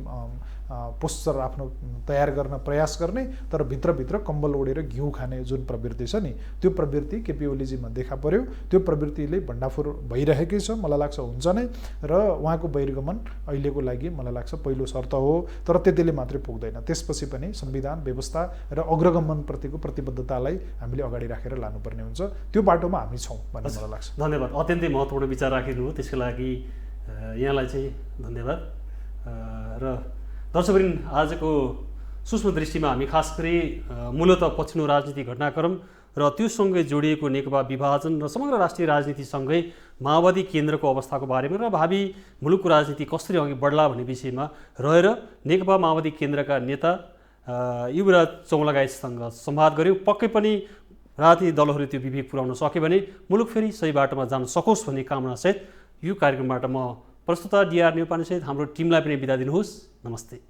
पोस्टर आफ्नो तयार गर्न प्रयास गर्ने, तर भित्रभित्र कम्बल ओढेर घिउ खाने जुन प्रवृत्ति छ नि, त्यो प्रवृत्ति केपी ओलीजीमा देखा पर्यो। त्यो प्रवृत्तिले भण्डाफोर भइरहेकै छ, मलाई लाग्छ हुन्छ नै। र उहाँको बहिर्गमन अहिलेको लागि मलाई लाग्छ पहिलो शर्त हो। तर त्यतिले मात्रै पुग्दैन। त्यसपछि पनि संविधान व्यवस्था र अग्रगमनप्रतिको प्रतिबद्धतालाई हामीले अगाडि राखेर लानुपर्ने हुन्छ। त्यो बाटोमा हामी छौँ भन्ने मलाई लाग्छ। धन्यवाद। अत्यन्तै महत्त्वपूर्ण विचार राखिदिनु हो, त्यसको लागि यहाँलाई चाहिँ धन्यवाद। र दर्शकवृन्द, आजको सूक्ष्म दृष्टिमा हामी खास गरी मूलतः पछिल्लो राजनीतिक घटनाक्रम र त्योसँगै जोडिएको नेकपा विभाजन र समग्र राष्ट्रिय राजनीतिसँगै माओवादी केन्द्रको अवस्थाको बारेमा र भावी मुलुकको राजनीति कसरी अघि बढ्ला भन्ने विषयमा रहेर नेकपा माओवादी केन्द्रका नेता युवराज चौलागायतसँग संवाद गऱ्यौँ। पक्कै पनि राजनीतिक दलहरू त्यो विवेक पुर्याउन सक्यो भने मुलुक फेरि सही बाटोमा जान सकोस् भन्ने कामनासहित यो कार्यक्रमबाट म प्रस्तुता डिआर न्युपानेसहित हाम्रो टिमलाई पनि बिदा दिनुहोस्। नमस्ते।